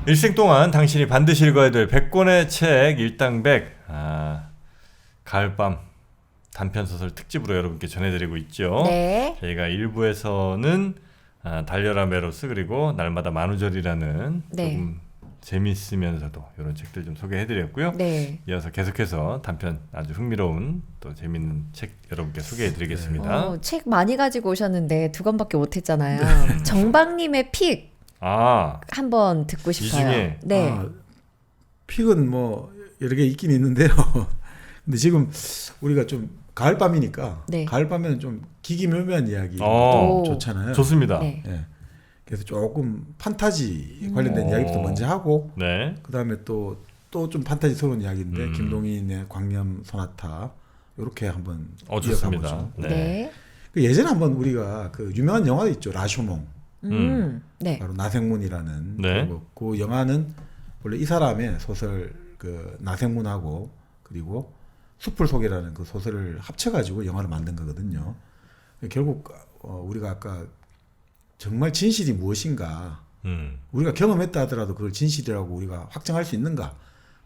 일생 동안 당신이 반드시 읽어야 될 100권의 책 일당백 가을밤 단편소설 특집으로 여러분께 전해드리고 있죠. 네. 저희가 1부에서는 달려라 메로스 그리고 날마다 만우절이라는 네. 조금 재미있으면서도 이런 책들 좀 소개해드렸고요. 네. 이어서 계속해서 단편 아주 흥미로운 또 재미있는 책 여러분께 소개해드리겠습니다. 책 많이 가지고 오셨는데 2권밖에 못했잖아요. 정박님의 픽 한번 듣고 이 싶어요. 중에 네. 픽은 뭐 여러 개 있긴 있는데요. 근데 지금 우리가 좀 가을밤이니까 네. 가을밤에는 좀 기기묘묘한 이야기 오. 좋잖아요. 좋습니다. 네. 예. 그래서 조금 판타지 관련된 이야기부터 먼저 하고 네. 그다음에 또 좀 판타지스러운 이야기인데 김동인의 광염 소나타 이렇게 한번 좋습니다. 이어가보죠. 네. 네. 그 예전에 한번 우리가 그 유명한 영화도 있죠. 라쇼몽. 네. 바로 나생문이라는 네. 그 영화는 원래 이 사람의 소설 그 나생문하고 그리고 숲을 속이라는 그 소설을 합쳐가지고 영화를 만든 거거든요. 결국 우리가 아까 정말 진실이 무엇인가 우리가 경험했다 하더라도 그걸 진실이라고 우리가 확정할 수 있는가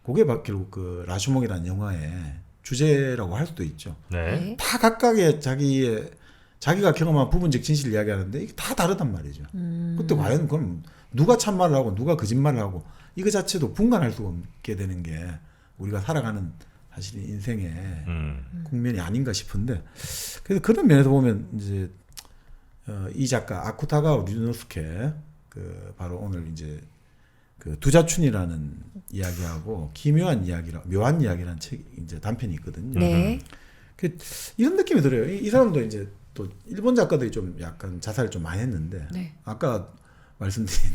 그게 결국 그 라쇼몽이라는 영화의 주제라고 할 수도 있죠. 네. 네. 다 각각의 자기가 경험한 부분적 진실을 이야기하는데 이게 다 다르단 말이죠. 그때 과연 그럼 누가 참말을 하고 누가 거짓말을 하고 이거 자체도 분간할 수가 없게 되는 게 우리가 살아가는 사실 인생의 국면이 아닌가 싶은데 그래서 그런 면에서 보면 이제 이 작가 아쿠타가 류노스케 그 바로 오늘 이제 그 두자춘이라는 이야기하고 기묘한 이야기라 묘한 이야기라는 책 이제 단편이 있거든요. 네. 이런 느낌이 들어요. 이 사람도 이제 또 일본 작가들이 좀 약간 자살을 좀 많이 했는데 네. 아까 말씀드린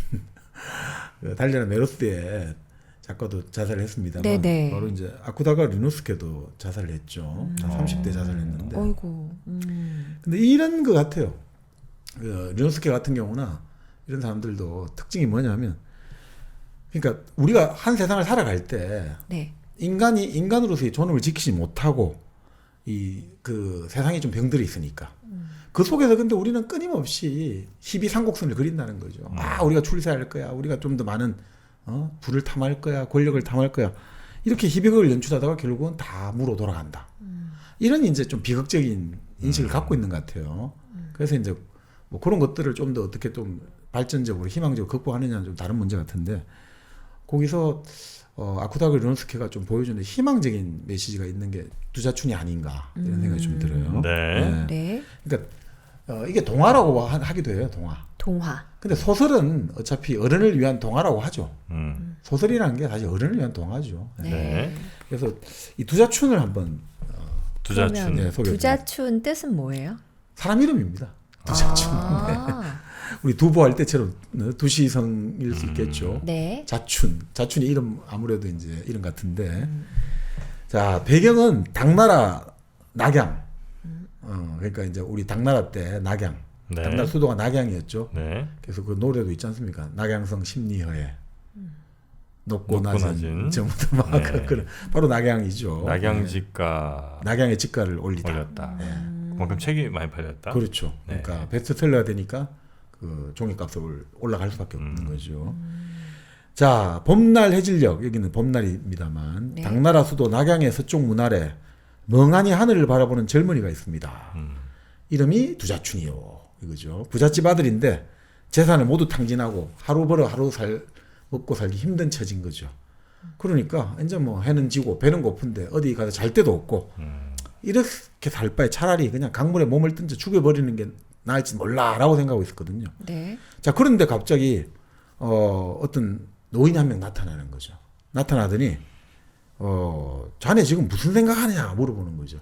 그 달려라 메로스의 작가도 자살을 했습니다만 네네. 바로 이제 아쿠다가 류노스케도 자살을 했죠. 30대 자살했는데. 어이구. 근데 이런 것 같아요. 그 류노스케 같은 경우나 이런 사람들도 특징이 뭐냐면 그러니까 우리가 한 세상을 살아갈 때 네. 인간이 인간으로서의 존엄을 지키지 못하고 이 그 세상에 좀 병들이 있으니까 그 속에서 근데 우리는 끊임없이 희비상곡선을 그린다는 거죠. 우리가 출세할 거야. 우리가 좀 더 많은 부를 탐할 거야. 권력을 탐할 거야. 이렇게 희비극을 연출하다가 결국은 다 무로 돌아간다. 이런 이제 좀 비극적인 인식을 갖고 있는 것 같아요. 그래서 이제 뭐 그런 것들을 좀 더 어떻게 좀 발전적으로 희망적으로 극복하느냐는 좀 다른 문제 같은데 거기서 아쿠다그 류노스케가 좀 보여주는 희망적인 메시지가 있는 게 두자춘이 아닌가 이런 생각이 좀 들어요. 네. 네. 그러니까 이게 동화라고 하기도 해요. 동화. 동화. 근데 소설은 어차피 어른을 위한 동화라고 하죠. 소설이라는 게 사실 어른을 위한 동화죠. 네. 그래서 이 두자춘을 한번 두자춘. 그러면 네, 소개해 두자춘 뜻은 뭐예요? 사람 이름입니다. 두자춘. 우리 두보 할 때처럼 두시성일 수 있겠죠. 네. 자춘이 이름 아무래도 이제 이름 같은데. 자, 배경은 당나라 낙양. 그러니까 이제 우리 당나라 때 낙양. 네. 당나라 수도가 낙양이었죠. 네. 그래서 그 노래도 있지 않습니까? 낙양성 심리허에 높고 높고 낮은. 낮은 전부터 막 네. 그런 바로 낙양이죠. 낙양지가 낙양의 집가를 올리다. 올렸다. 그만큼 책이 많이 팔렸다. 그렇죠. 네. 그러니까 베스트셀러가 되니까 그 종이값이 올라갈 수밖에 없는 거죠. 자, 봄날 해질녘 여기는 봄날입니다만 네. 당나라 수도 낙양의 서쪽 문 아래 멍하니 하늘을 바라보는 젊은이가 있습니다. 이름이 두자춘이요. 이거죠. 부잣집 아들인데 재산을 모두 탕진하고 하루 벌어 하루 먹고 살기 힘든 처진 거죠. 그러니까 이제 뭐 해는 지고 배는 고픈데 어디 가서 잘 데도 없고 이렇게 살 바에 차라리 그냥 강물에 몸을 던져 죽여버리는 게 나을지 몰라라고 생각하고 있었거든요. 네. 자, 그런데 갑자기 어떤 노인이 한 명 나타나는 거죠. 나타나더니 자네 지금 무슨 생각하느냐 물어보는 거죠.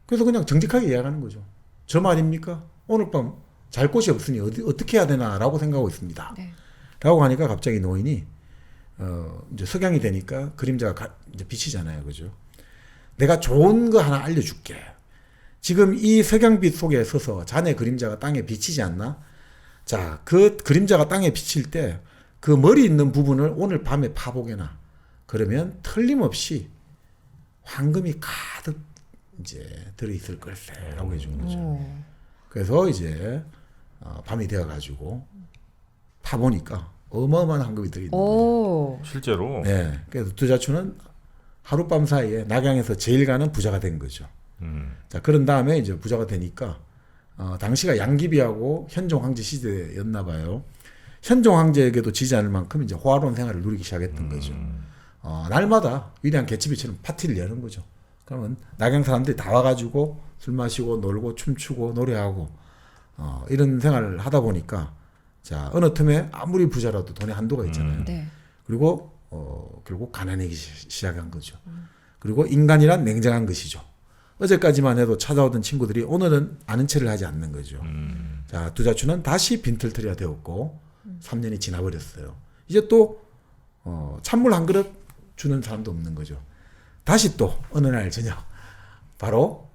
그래서 그냥 정직하게 이야기하는 거죠. 저 말입니까? 오늘 밤 잘 곳이 없으니 어떻게 해야 되나라고 생각하고 있습니다. 네. 라고 하니까 갑자기 노인이 이제 석양이 되니까 그림자가 이제 비치잖아요. 그죠? 내가 좋은 거 하나 알려줄게. 지금 이 석양빛 속에 서서 자네 그림자가 땅에 비치지 않나? 자, 그 그림자가 땅에 비칠 때 그 머리 있는 부분을 오늘 밤에 파보게나. 그러면 틀림없이 황금이 가득 이제 들어있을 걸세라고 해준 거죠. 그래서 이제 밤이 되어가지고 파보니까 어마어마한 환급이 들어있는 거죠. 오. 실제로. 네. 그래서 두자추는 하룻밤 사이에 낙양에서 제일 가는 부자가 된 거죠. 자, 그런 다음에 이제 부자가 되니까 당시가 양귀비하고 현종 황제 시대였나 봐요. 현종 황제에게도 지지 않을 만큼 이제 호화로운 생활을 누리기 시작했던 거죠. 날마다 위대한 개츠비처럼 파티를 여는 거죠. 그러면 낙양 사람들이 다 와가지고 술 마시고 놀고 춤추고 노래하고 이런 생활을 하다 보니까 자, 어느 틈에 아무리 부자라도 돈에 한도가 있잖아요. 네. 그리고 결국 가난해지기 시작한 거죠. 그리고 인간이란 냉정한 것이죠. 어제까지만 해도 찾아오던 친구들이 오늘은 아는 체를 하지 않는 거죠. 자, 두자추는 다시 빈털터리가 되었고 3년이 지나버렸어요. 이제 또 찬물 한 그릇 주는 사람도 없는 거죠. 다시 또 어느 날 저녁 바로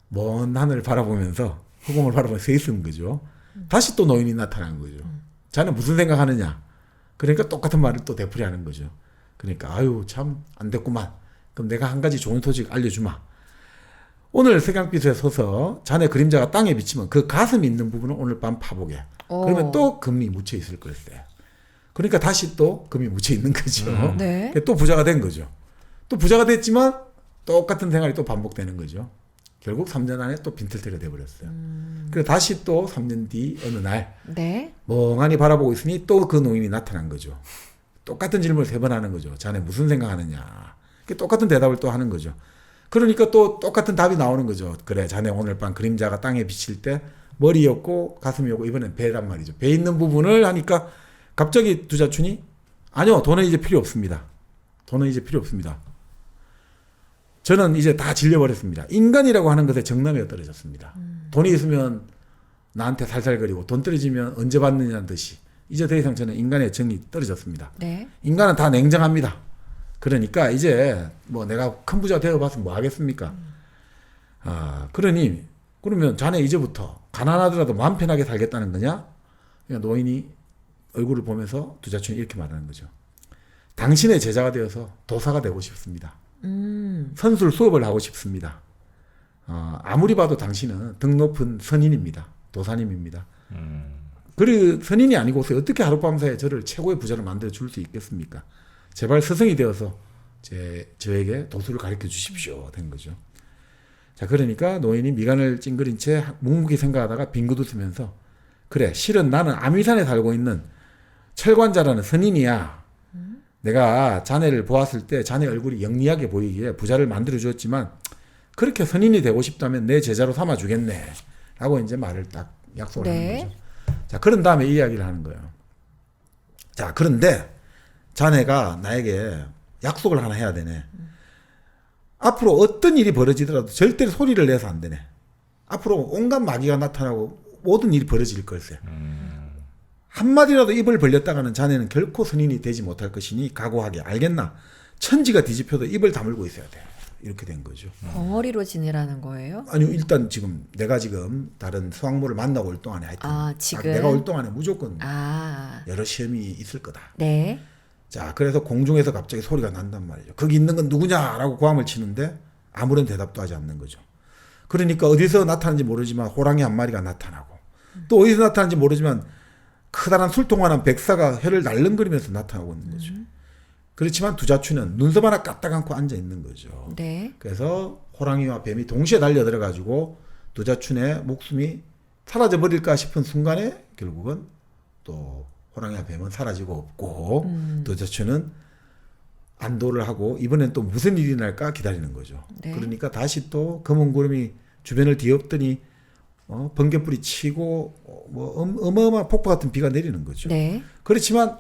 먼 하늘을 바라보면서 허공을 바라보면서 서 있는 거죠. 다시 또 노인이 나타난 거죠. 자네 무슨 생각하느냐? 그러니까 똑같은 말을 또 되풀이하는 거죠. 그러니까 아유 참 안 됐구만. 그럼 내가 한 가지 좋은 소식 알려주마. 오늘 석양빛에 서서 자네 그림자가 땅에 비치면 그 가슴이 있는 부분을 오늘 밤 파보게. 그러면 또 금이 묻혀 있을 걸세. 그러니까 다시 또 금이 묻혀 있는 거죠. 네. 또 부자가 된 거죠. 또 부자가 됐지만 똑같은 생활이 또 반복되는 거죠. 결국 3년 안에 또 빈털터리가 돼버렸어요. 그래서 다시 또 3년 뒤 어느 날 네. 멍하니 바라보고 있으니 또 그 노인이 나타난 거죠. 똑같은 질문을 3번 하는 거죠. 자네 무슨 생각하느냐. 똑같은 대답을 또 하는 거죠. 그러니까 또 똑같은 답이 나오는 거죠. 그래 자네 오늘 밤 그림자가 땅에 비칠 때 머리였고 가슴이었고 이번엔 배란 말이죠. 배 있는 부분을 하니까 갑자기 두자춘이 아니요 돈은 이제 필요 없습니다. 돈은 이제 필요 없습니다. 저는 이제 다 질려버렸습니다. 인간이라고 하는 것에 정남이가 떨어졌습니다. 돈이 있으면 나한테 살살거리고 돈 떨어지면 언제 받느냐는 듯이 이제 더 이상 저는 인간의 정이 떨어졌습니다. 네. 인간은 다 냉정합니다. 그러니까 이제 뭐 내가 큰 부자 되어봐서 뭐 하겠습니까? 그러니 그러면 자네 이제부터 가난하더라도 마음 편하게 살겠다는 거냐? 그러니까 노인이 얼굴을 보면서 두자춘이 이렇게 말하는 거죠. 당신의 제자가 되어서 도사가 되고 싶습니다. 선술 수업을 하고 싶습니다. 아무리 봐도 당신은 등 높은 선인입니다. 도사님입니다. 그리고 선인이 아니고서 어떻게 하룻밤 사이에 저를 최고의 부자로 만들어 줄 수 있겠습니까? 제발 스승이 되어서 저에게 도수를 가르쳐 주십시오. 된 거죠. 자, 그러니까 노인이 미간을 찡그린 채 묵묵히 생각하다가 빙긋 웃으면서 그래, 실은 나는 아미산에 살고 있는 철관자라는 선인이야. 내가 자네를 보았을 때 자네 얼굴이 영리하게 보이기에 부자를 만들어 주었지만 그렇게 선인이 되고 싶다면 내 제자로 삼아 주겠네. 라고 이제 말을 딱 약속을 하는 거죠. 자, 그런 다음에 이 이야기를 하는 거예요. 자, 그런데 자네가 나에게 약속을 하나 해야 되네. 앞으로 어떤 일이 벌어지더라도 절대로 소리를 내서 안 되네. 앞으로 온갖 마귀가 나타나고 모든 일이 벌어질 걸세. 한마디라도 입을 벌렸다가는 자네는 결코 선인이 되지 못할 것이니 각오하게. 알겠나? 천지가 뒤집혀도 입을 다물고 있어야 돼. 이렇게 된 거죠. 벙어리로 지내라는 거예요? 아니요, 일단 내가 다른 수학물을 만나고 올 동안에 하여튼 지금? 내가 올 동안에 무조건 여러 시험이 있을 거다. 네. 자, 그래서 공중에서 갑자기 소리가 난단 말이죠. 거기 있는 건 누구냐라고 고함을 치는데 아무런 대답도 하지 않는 거죠. 그러니까 어디서 나타나는지 모르지만 호랑이 한 마리가 나타나고 또 어디서 나타나는지 모르지만 커다란 술통만한 백사가 혀를 날름거리면서 나타나고 있는 거죠. 그렇지만 두자추는 눈썹 하나 까딱 않고 앉아 있는 거죠. 네. 그래서 호랑이와 뱀이 동시에 달려들어가지고 두자춘의 목숨이 사라져 버릴까 싶은 순간에 결국은 또 호랑이와 뱀은 사라지고 없고 두자춘은 안도를 하고 이번엔 또 무슨 일이 날까 기다리는 거죠. 네. 그러니까 다시 또 검은 구름이 주변을 뒤엎더니 번개불이 치고 어마어마한 폭포 같은 비가 내리는 거죠. 네. 그렇지만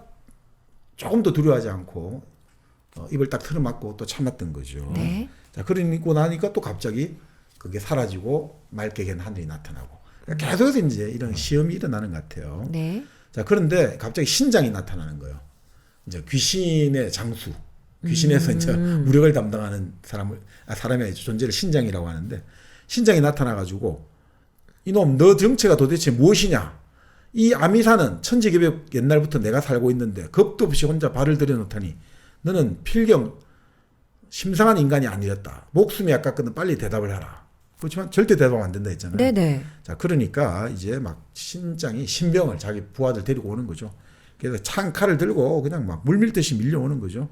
조금 더 두려워하지 않고 입을 딱 틀어막고 또 참았던 거죠. 네. 자, 그러고 나니까 또 갑자기 그게 사라지고 맑게 갠 하늘이 나타나고 그러니까 계속해서 이제 이런 시험이 일어나는 것 같아요. 네. 자, 그런데 갑자기 신장이 나타나는 거예요. 이제 귀신의 장수, 귀신에서 이제 무력을 담당하는 사람의 존재를 신장이라고 하는데 신장이 나타나가지고 이놈 너 정체가 도대체 무엇이냐? 이 아미사는 천지개벽 옛날부터 내가 살고 있는데 겁도 없이 혼자 발을 들여놓다니 너는 필경 심상한 인간이 아니었다. 목숨이 아깝거든 빨리 대답을 하라. 그렇지만 절대 대답 안 된다 했잖아요. 네네. 자, 그러니까 이제 막 신장이 신병을 자기 부하들 데리고 오는 거죠. 그래서 창 칼을 들고 그냥 막 물밀듯이 밀려오는 거죠.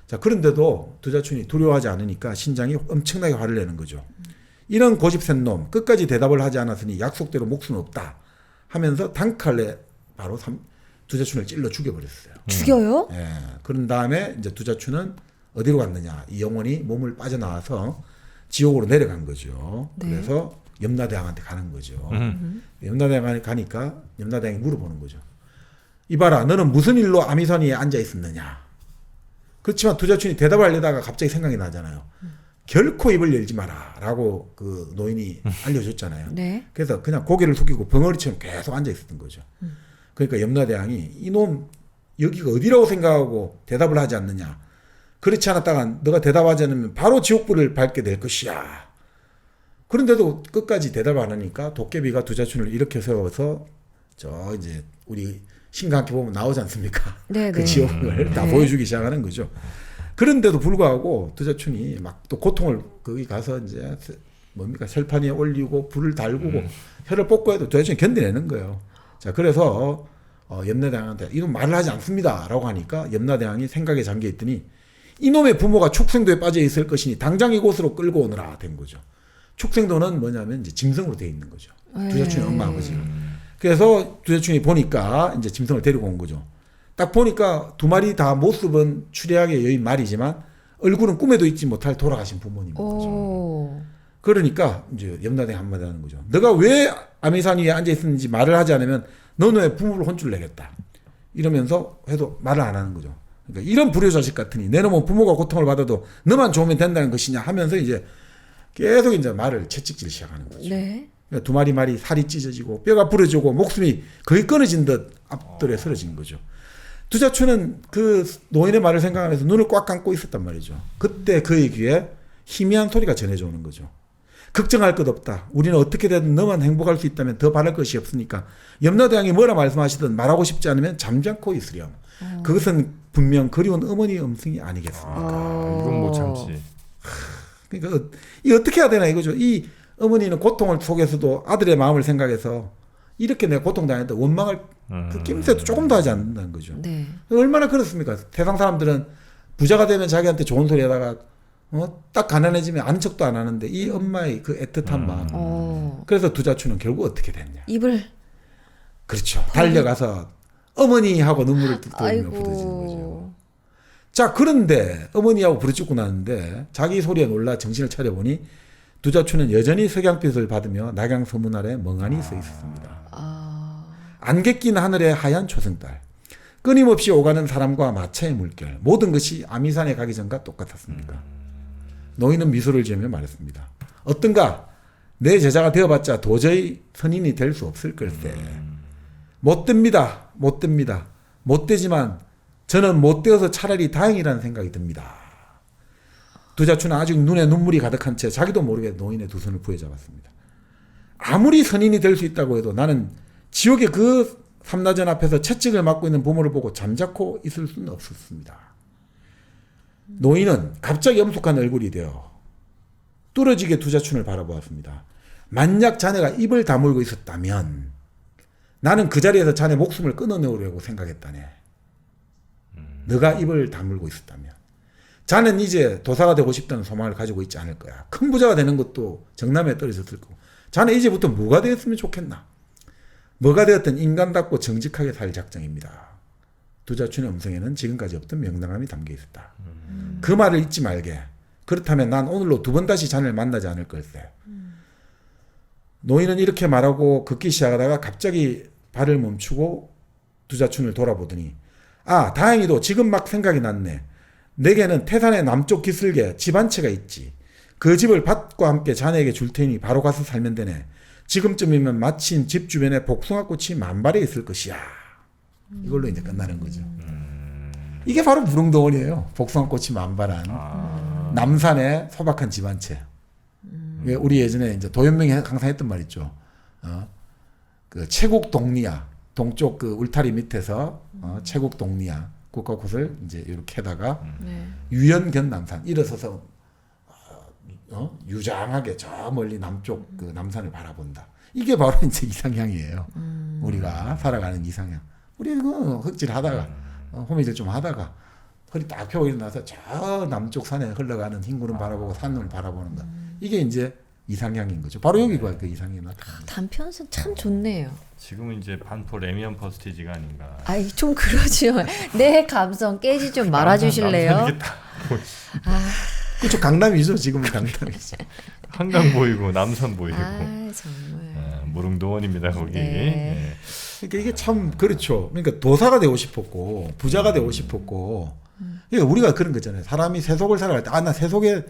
자, 그런데도 두자춘이 두려워하지 않으니까 신장이 엄청나게 화를 내는 거죠. 이런 고집센 놈 끝까지 대답을 하지 않았으니 약속대로 목숨은 없다 하면서 단칼에 바로 두자춘을 찔러 죽여버렸어요. 죽여요? 예. 그런 다음에 이제 두자춘은 어디로 갔느냐? 이 영혼이 몸을 빠져나와서 지옥으로 내려간 거죠. 네. 그래서 염라대왕한테 가는 거죠. 염라대왕에 가니까 염라대왕이 물어보는 거죠. 이봐라, 너는 무슨 일로 아미산 위에 앉아 있었느냐? 그렇지만 두자춘이 대답을 하려다가 갑자기 생각이 나잖아요. 결코 입을 열지 마라 라고 그 노인이 알려줬잖아요. 네. 그래서 그냥 고개를 숙이고 벙어리처럼 계속 앉아 있었던 거죠. 그러니까 염라대왕이 이놈 여기가 어디라고 생각하고 대답을 하지 않느냐. 그렇지 않았다가 너가 대답하지 않으면 바로 지옥불을 밟게 될 것이야. 그런데도 끝까지 대답을 안 하니까 도깨비가 두자춘을 이렇게 세워서 저 이제 우리 신과 함께 보면 나오지 않습니까? 네, 그 네. 지옥을 다 네. 보여주기 시작하는 거죠. 그런데도 불구하고 두자춘이 막 또 고통을 거기 가서 이제 뭡니까 철판 위에 올리고 불을 달구고 혀를 뽑고 해도 두자춘이 견뎌내는 거예요. 자, 그래서 염라대왕한테 이놈 말을 하지 않습니다라고 하니까 염라대왕이 생각에 잠겨 있더니 이놈의 부모가 축생도에 빠져 있을 것이니 당장 이곳으로 끌고 오너라 된 거죠. 축생도는 뭐냐면 이제 짐승으로 되어 있는 거죠. 두자춘의 엄마 아버지가. 그래서 두자춘이 보니까 이제 짐승을 데리고 온 거죠. 딱 보니까 두 마리 다 모습은 추리하게 여인 말이지만 얼굴은 꿈에도 잊지 못할 돌아가신 부모님 거죠. 오. 그러니까 이제 염라대왕이 한마디 하는 거죠. 너가 왜 아미산 위에 앉아 있었는지 말을 하지 않으면 너는 부모를 혼쭐 내겠다. 이러면서 해도 말을 안 하는 거죠. 그러니까 이런 불효자식 같으니 내 놈은 부모가 고통을 받아도 너만 좋으면 된다는 것이냐 하면서 이제 계속 이제 말을 채찍질 시작하는 거죠. 네. 그러니까 두 마리 살이 찢어지고 뼈가 부러지고 목숨이 거의 끊어진 듯 앞돌에 쓰러진 거죠. 두자춘은 그 노인의 말을 생각하면서 눈을 꽉 감고 있었단 말이죠. 그때 그의 귀에 희미한 소리가 전해져 오는 거죠. 걱정할 것 없다. 우리는 어떻게든 너만 행복할 수 있다면 더 바랄 것이 없으니까 염라대왕이 뭐라 말씀하시든 말하고 싶지 않으면 잠잠코 있으렴. 그것은 분명 그리운 어머니의 음성이 아니겠습니까? 이건 못 참지. 그러니까 이 어떻게 해야 되나 이거죠. 이 어머니는 고통을 속에서도 아들의 마음을 생각해서 이렇게 내가 고통당했다 원망을 그 낌새도 조금도 하지 않는다는 거죠. 네. 얼마나 그렇습니까? 세상 사람들은 부자가 되면 자기한테 좋은 소리 하다가 딱 가난해지면 아는 척도 안 하는데 이 엄마의 그 애틋한 마음. 그래서 두자춘은 결국 어떻게 됐냐. 입을. 그렇죠. 달려가서 어머니 하고 눈물을 뚝 흘리며 부르짖는 거죠. 자, 그런데 어머니하고 부르짖고 나는데 자기 소리에 놀라 정신을 차려보니 두자춘은 여전히 석양빛을 받으며 낙양 서문 아래 멍하니 서 있었습니다. 안개 낀 하늘의 하얀 초승달, 끊임없이 오가는 사람과 마차의 물결, 모든 것이 아미산에 가기 전과 똑같았습니까? 노인은 미소를 지으며 말했습니다. 어떤가? 내 제자가 되어봤자 도저히 선인이 될 수 없을 걸세. 못됩니다. 못됩니다. 못되지만 저는 못되어서 차라리 다행이라는 생각이 듭니다. 두자춘은 아직 눈에 눈물이 가득한 채 자기도 모르게 노인의 두 손을 부여잡았습니다. 아무리 선인이 될 수 있다고 해도 나는 지옥의 그 삼라전 앞에서 채찍을 맞고 있는 부모를 보고 잠자코 있을 수는 없었습니다. 노인은 갑자기 엄숙한 얼굴이 되어 뚫어지게 두자춘을 바라보았습니다. 만약 자네가 입을 다물고 있었다면 나는 그 자리에서 자네 목숨을 끊어내려고 생각했다네. 너가 입을 다물고 있었다면. 자네는 이제 도사가 되고 싶다는 소망을 가지고 있지 않을 거야. 큰 부자가 되는 것도 정남에 떨어졌을 거고. 자네 이제부터 뭐가 되었으면 좋겠나? 뭐가 되었든 인간답고 정직하게 살 작정입니다. 두자춘의 음성에는 지금까지 없던 명랑함이 담겨 있었다. 그 말을 잊지 말게. 그렇다면 난 오늘로 두 번 다시 자네를 만나지 않을 걸세. 노인은 이렇게 말하고 걷기 시작하다가 갑자기 발을 멈추고 두자춘을 돌아보더니 아, 다행히도 지금 막 생각이 났네. 내게는 태산의 남쪽 기슭에 집 한 채가 있지. 그 집을 밭과 함께 자네에게 줄 테니 바로 가서 살면 되네. 지금쯤이면 마침 집 주변에 복숭아꽃이 만발해 있을 것이야. 이걸로 이제 끝나는 거죠. 이게 바로 무릉도원이에요. 복숭아꽃이 만발한 남산의 소박한 집 한 채. 우리 예전에 이제 도연명이 항상 했던 말 있죠. 그 채국 동리야. 동쪽 그 울타리 밑에서 채국 동리야. 국화꽃을 이제 이렇게다가 유연견 남산 일어서서 유장하게 저 멀리 남쪽 그 남산을 바라본다. 이게 바로 이제 이상향이에요. 우리가 살아가는 이상향. 우리는 그 흑질하다가 호미질 좀 하다가 허리 딱 펴고 일어나서 저 남쪽 산에 흘러가는 흰 구름 바라보고 산을 바라보는 거. 이게 이제 이상향인 거죠. 바로 여기가 그 이상이 나타나는. 단편선 참 좋네요. 지금은 이제 반포 레미안 퍼스티지가 아닌가. 아이 좀 그러죠. 내 감성 깨지 좀 말아주실래요? 남산이겠다. 그렇죠. 강남이죠. 지금은 강남이죠. 한강 보이고 남산 보이고. 정말. 무릉도원입니다 거기. 네. 그러니까 이게 참 그렇죠. 그러니까 도사가 되고 싶었고 부자가 되고 싶었고. 그러니까 우리가 그런 거잖아요. 사람이 세속을 살아갈 때 나 세속의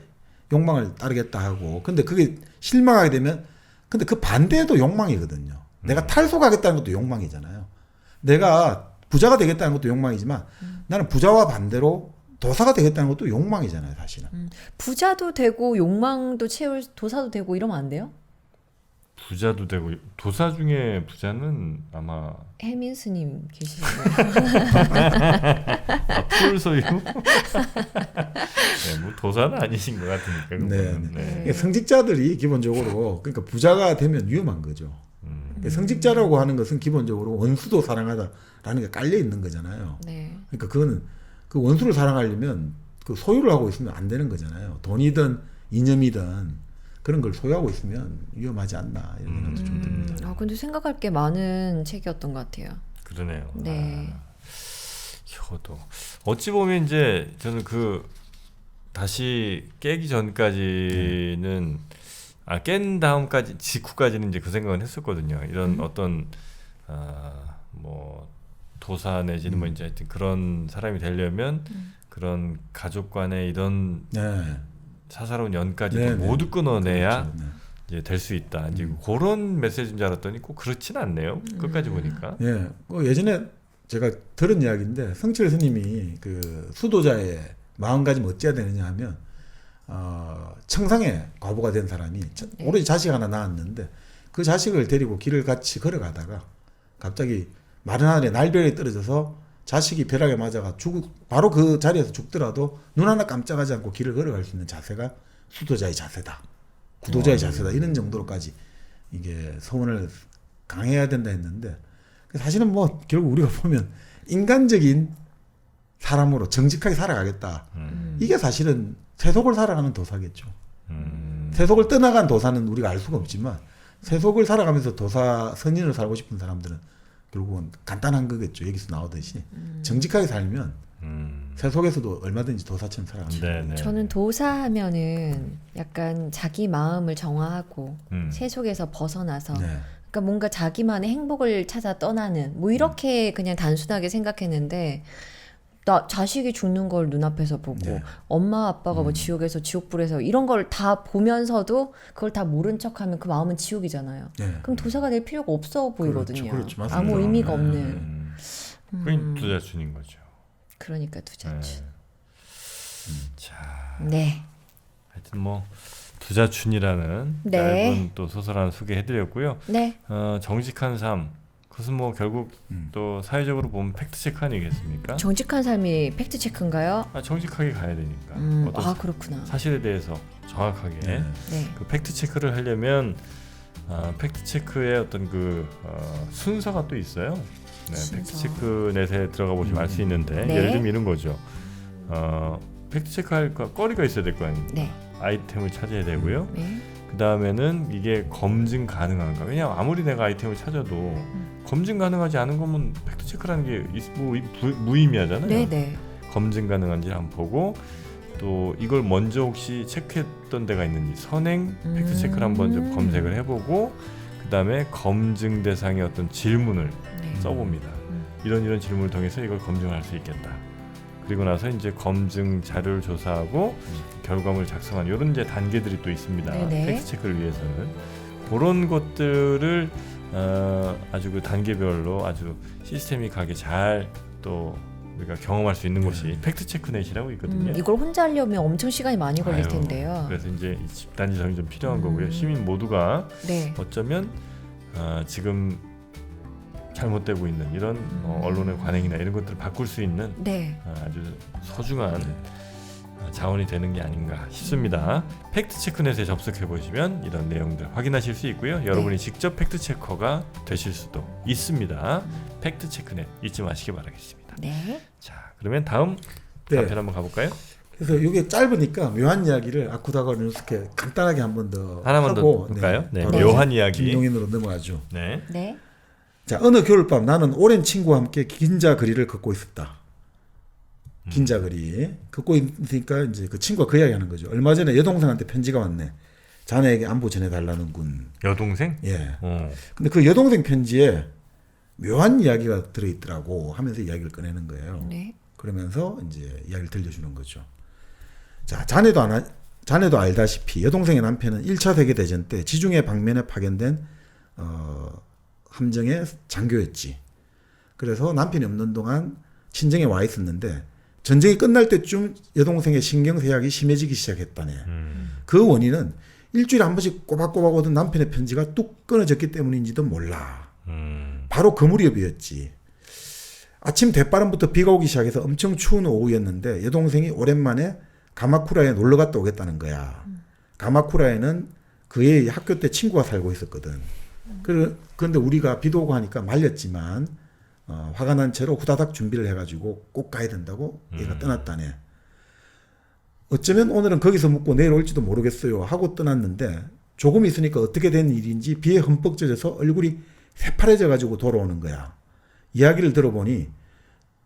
욕망을 따르겠다 하고 근데 그게 실망하게 되면 근데 그 반대도 욕망이거든요. 내가 탈속하겠다는 것도 욕망이잖아요. 내가 부자가 되겠다는 것도 욕망이지만 나는 부자와 반대로 도사가 되겠다는 것도 욕망이잖아요, 사실은. 부자도 되고 욕망도 채울 도사도 되고 이러면 안 돼요? 부자도 되고 도사 중에 부자는 아마 해민 스님 계시잖아요. 풀소유. 네, 뭐 도사는 아니신 것 같으니까. 네. 네. 그러니까 성직자들이 기본적으로 그러니까 부자가 되면 위험한 거죠. 그러니까 성직자라고 하는 것은 기본적으로 원수도 사랑하다라는 게 깔려 있는 거잖아요. 네. 그러니까 그거는 그 원수를 사랑하려면 그 소유를 하고 있으면 안 되는 거잖아요. 돈이든 이념이든 그런 걸 소유하고 있으면 위험하지 않나 이런 생각도 좀 듭니다. 근데 생각할 게 많은 책이었던 것 같아요. 그러네요. 네. 효도. 어찌 보면 이제 저는 그 다시 깨기 전까지는 깬 다음까지 직후까지는 이제 그 생각은 했었거든요. 이런 어떤 뭐 도사 내지는 뭐 이제 하여튼 그런 사람이 되려면 그런 가족 간의 이런 네. 사사로운 연까지 네, 모두 끊어내야 그렇죠. 네. 이제 될 수 있다. 이제 그런 메시지인 줄 알았더니 꼭 그렇진 않네요. 끝까지 보니까. 예, 예전에 제가 들은 이야기인데 성철 스님이 그 수도자의 마음가짐 어찌해야 되느냐 하면 청상에 과부가 된 사람이 오로지 자식 하나 낳았는데 그 자식을 데리고 길을 같이 걸어가다가 갑자기 마른 하늘에 날벼락이 떨어져서 자식이 벼락에 맞아가 바로 그 자리에서 죽더라도 눈 하나 깜짝하지 않고 길을 걸어갈 수 있는 자세가 수도자의 자세다. 구도자의 자세다. 이런 정도로까지 이게 서원을 강해야 된다 했는데 사실은 뭐 결국 우리가 보면 인간적인 사람으로 정직하게 살아가겠다. 이게 사실은 세속을 살아가는 도사겠죠. 세속을 떠나간 도사는 우리가 알 수가 없지만 세속을 살아가면서 도사 선인을 살고 싶은 사람들은 결국은 간단한 거겠죠. 여기서 나오듯이 정직하게 살면 세속에서도 얼마든지 도사처럼 살아가는 거예요. 저는 도사하면은 약간 자기 마음을 정화하고 세속에서 벗어나서 그러니까 뭔가 자기만의 행복을 찾아 떠나는 뭐 이렇게 그냥 단순하게 생각했는데 나 자식이 죽는 걸 눈앞에서 보고 엄마 아빠가 뭐 지옥에서 지옥불에서 이런 걸 다 보면서도 그걸 다 모른 척하면 그 마음은 지옥이잖아요. 그럼 도사가 될 필요가 없어 보이거든요. 그렇죠. 아무 의미가 없는. 그건 두자춘인 거죠. 그러니까 두자춘. 자, 네. 하여튼 뭐 두자춘이라는 짧은 또 소설 하나 소개해드렸고요. 네. 정직한 삶. 그것은 뭐 결국 또 사회적으로 보면 팩트 체크 아니겠습니까? 정직한 삶이 팩트 체크인가요? 정직하게 가야 되니까. 어떤 그렇구나. 사실에 대해서 정확하게 네. 그 팩트 체크를 하려면 팩트 체크의 어떤 그 순서가 또 있어요. 네, 팩트 체크 넷에 들어가 보시면 알 수 있는데 예를 들면 이런 거죠. 팩트 체크할 거리가 있어야 될 거 아닙니까? 네. 아이템을 찾아야 되고요. 네. 그 다음에는 이게 검증 가능한가? 왜냐하면 아무리 내가 아이템을 찾아도 검증 가능하지 않은 거면 팩트 체크라는 게 무의미하잖아요. 네네. 검증 가능한지 한번 보고 또 이걸 먼저 혹시 체크했던 데가 있는지 선행 팩트 체크를 한번 좀 검색을 해보고 그 다음에 검증 대상의 어떤 질문을 써봅니다. 이런 질문을 통해서 이걸 검증할 수 있겠다. 그리고 나서 이제 검증 자료를 조사하고 결과물을 작성한 이런 이제 단계들이 또 있습니다. 네네. 팩트 체크를 위해서는 그런 것들을 아주 그 단계별로 아주 시스테믹하게 잘 또 우리가 경험할 수 있는 곳이 팩트 체크넷이라고 있거든요. 이걸 혼자 하려면 엄청 시간이 많이 걸릴 텐데요. 그래서 이제 집단 지성이 좀 필요한 거고요. 시민 모두가 어쩌면 지금 잘못되고 있는 이런 언론의 관행이나 이런 것들을 바꿀 수 있는 아주 소중한 자원이 되는 게 아닌가 싶습니다. 팩트체크넷에 접속해 보시면 이런 내용들 확인하실 수 있고요. 여러분이 직접 팩트체커가 되실 수도 있습니다. 팩트체크넷 잊지 마시기 바라겠습니다. 네. 자, 그러면 다음 단편 한번 가볼까요? 그래서 이게 짧으니까 묘한 이야기를 아쿠다가 이렇게 간단하게 한 번 더 하나만 하고, 더 볼까요? 네, 바로 묘한 이야기. 김용인으로 넘어가죠. 네. 네. 자, 어느 겨울밤 나는 오랜 친구와 함께 긴자거리를 걷고 있었다. 긴자거리 걷고 있으니까 이제 그 친구가 그 이야기하는 거죠. 얼마 전에 여동생한테 편지가 왔네. 자네에게 안부 전해달라는군. 여동생? 예. 근데 그 여동생 편지에 묘한 이야기가 들어있더라고 하면서 이야기를 꺼내는 거예요. 네. 그러면서 이제 이야기를 들려주는 거죠. 자, 자네도 알다시피 여동생의 남편은 1차 세계대전 때 지중해 방면에 파견된 함정의 장교였지. 그래서 남편이 없는 동안 친정에 와 있었는데 전쟁이 끝날 때쯤 여동생의 신경쇠약이 심해지기 시작했다네. 그 원인은 일주일에 한 번씩 꼬박꼬박 오던 남편의 편지가 뚝 끊어졌기 때문인지도 몰라. 바로 그 무렵이었지. 아침 대바람부터 비가 오기 시작해서 엄청 추운 오후였는데 여동생이 오랜만에 가마쿠라에 놀러 갔다 오겠다는 거야. 가마쿠라에는 그의 학교 때 친구가 살고 있었거든. 그런데 우리가 비도 오고 하니까 말렸지만 화가 난 채로 후다닥 준비를 해가지고 꼭 가야 된다고 얘가 떠났다네. 어쩌면 오늘은 거기서 묵고 내일 올지도 모르겠어요 하고 떠났는데 조금 있으니까 어떻게 된 일인지 비에 흠뻑 젖어서 얼굴이 새파래져가지고 돌아오는 거야. 이야기를 들어보니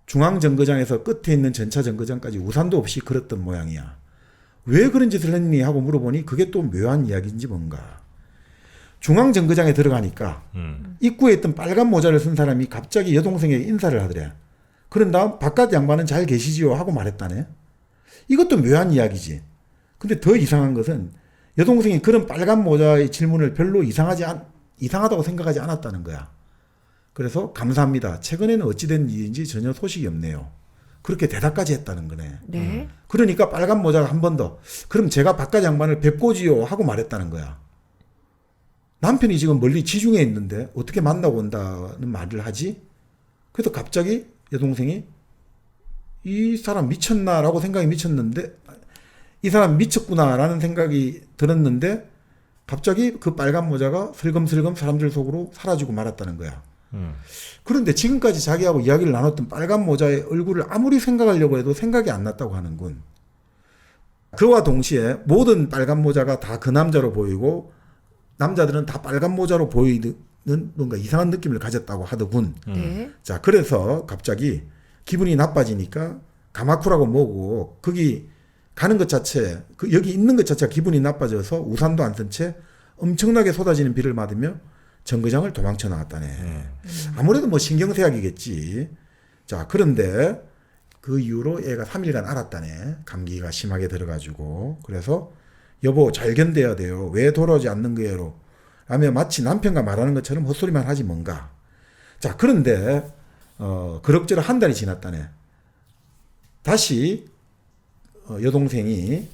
중앙정거장에서 끝에 있는 전차정거장까지 우산도 없이 걸었던 모양이야. 왜 그런 짓을 했니 하고 물어보니 그게 또 묘한 이야기인지 뭔가. 중앙정거장에 들어가니까 입구에 있던 빨간 모자를 쓴 사람이 갑자기 여동생에게 인사를 하더래. 그런 다음 바깥 양반은 잘 계시지요 하고 말했다네. 이것도 묘한 이야기지. 근데 더 이상한 것은 여동생이 그런 빨간 모자의 질문을 별로 이상하다고 생각하지 않았다는 거야. 그래서 감사합니다. 최근에는 어찌된 일인지 전혀 소식이 없네요. 그렇게 대답까지 했다는 거네. 네. 그러니까 빨간 모자가 한 번 더 그럼 제가 바깥 양반을 뵙고지요 하고 말했다는 거야. 남편이 지금 멀리 지중해 있는데 어떻게 만나고 온다는 말을 하지? 그래서 갑자기 여동생이 이 사람 미쳤나라고 생각이 미쳤는데 이 사람 미쳤구나라는 생각이 들었는데 갑자기 그 빨간 모자가 슬금슬금 사람들 속으로 사라지고 말았다는 거야. 그런데 지금까지 자기하고 이야기를 나눴던 빨간 모자의 얼굴을 아무리 생각하려고 해도 생각이 안 났다고 하는군. 그와 동시에 모든 빨간 모자가 다 그 남자로 보이고 남자들은 다 빨간 모자로 보이는 뭔가 이상한 느낌을 가졌다고 하더군. 네. 자, 그래서 갑자기 기분이 나빠지니까 가마쿠라고 뭐고 거기 가는 것 자체, 여기 있는 것 자체가 기분이 나빠져서 우산도 안 쓴 채 엄청나게 쏟아지는 비를 맞으며 정거장을 도망쳐 나왔다네. 아무래도 뭐 신경쇠약이겠지. 자, 그런데 그 이후로 애가 3일간 앓았다네. 감기가 심하게 들어가지고. 그래서 여보 잘 견뎌야 돼요. 왜 돌아오지 않는 거예요? 라며 마치 남편과 말하는 것처럼 헛소리만 하지 뭔가. 자, 그런데 그럭저럭 한 달이 지났다네. 다시 여동생이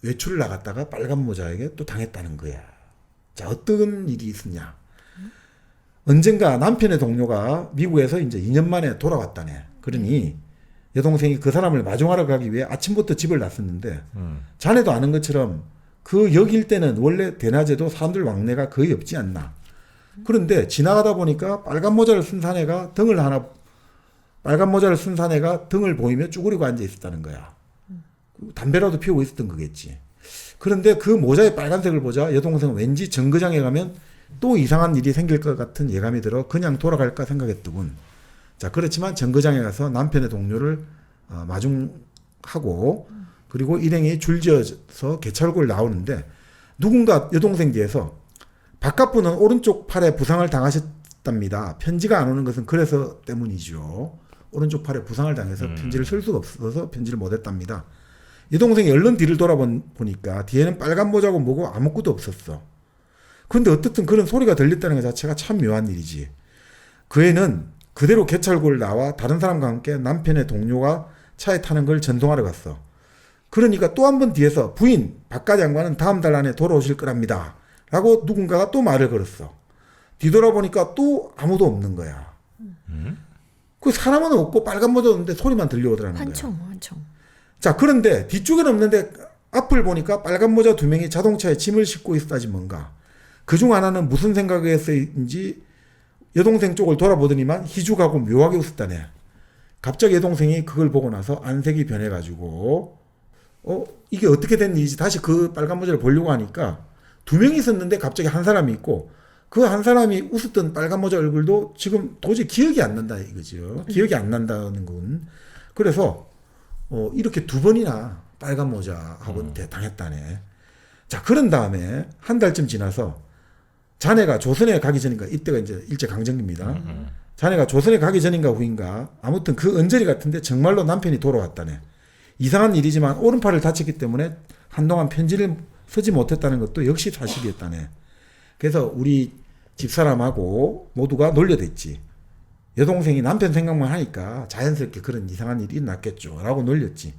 외출을 나갔다가 빨간 모자에게 또 당했다는 거야. 자, 어떤 일이 있었냐. 언젠가 남편의 동료가 미국에서 이제 2년 만에 돌아왔다네. 그러니 여동생이 그 사람을 마중하러 가기 위해 아침부터 집을 나섰는데 자네도 아는 것처럼 그 역일 때는 원래 대낮에도 사람들 왕래가 거의 없지 않나. 그런데 지나가다 보니까 빨간 모자를 쓴 사내가 등을 보이며 쭈그리고 앉아 있었다는 거야. 담배라도 피우고 있었던 거겠지. 그런데 그 모자의 빨간색을 보자 여동생은 왠지 정거장에 가면 또 이상한 일이 생길 것 같은 예감이 들어 그냥 돌아갈까 생각했더군. 자, 그렇지만 정거장에 가서 남편의 동료를 마중하고 그리고 일행이 줄지어서 개찰구를 나오는데 누군가 여동생 뒤에서 바깥분은 오른쪽 팔에 부상을 당하셨답니다. 편지가 안 오는 것은 그래서 때문이죠. 오른쪽 팔에 부상을 당해서 편지를 쓸 수가 없어서 편지를 못했답니다. 여동생이 얼른 뒤를 돌아보니까 뒤에는 빨간 모자고 뭐고 아무것도 없었어. 그런데 어떻든 그런 소리가 들렸다는 것 자체가 참 묘한 일이지. 그 애는 그대로 개찰구를 나와 다른 사람과 함께 남편의 동료가 차에 타는 걸 전송하러 갔어. 그러니까 또 한 번 뒤에서 부인, 바깥 양반은 다음 달 안에 돌아오실 거랍니다. 라고 누군가가 또 말을 걸었어. 뒤돌아보니까 또 아무도 없는 거야. 그 사람은 없고 빨간 모자 없는데 소리만 들려오더라는 거야. 한청. 자, 그런데 뒤쪽에는 없는데 앞을 보니까 빨간 모자 2명이 자동차에 짐을 싣고 있다지 뭔가. 그중 하나는 무슨 생각에서인지 여동생 쪽을 돌아보더니만 희죽하고 묘하게 웃었다네. 갑자기 여동생이 그걸 보고 나서 안색이 변해가지고 이게 어떻게 된 일이지 다시 그 빨간 모자를 보려고 하니까 2명이 있었는데 갑자기 한 사람이 있고 그 한 사람이 웃었던 빨간 모자 얼굴도 지금 도저히 기억이 안 난다 이거죠. 기억이 안 난다는 건. 그래서 이렇게 2번이나 빨간 모자하고 당했다네. 자, 그런 다음에 한 달쯤 지나서 자네가 조선에 가기 전인가, 이때가 이제 일제강점기입니다. 자네가 조선에 가기 전인가 후인가, 아무튼 그 언저리 같은데 정말로 남편이 돌아왔다네. 이상한 일이지만 오른팔을 다쳤기 때문에 한동안 편지를 쓰지 못했다는 것도 역시 사실이었다네. 그래서 우리 집사람하고 모두가 놀려댔지. 여동생이 남편 생각만 하니까 자연스럽게 그런 이상한 일이 났겠죠. 라고 놀렸지.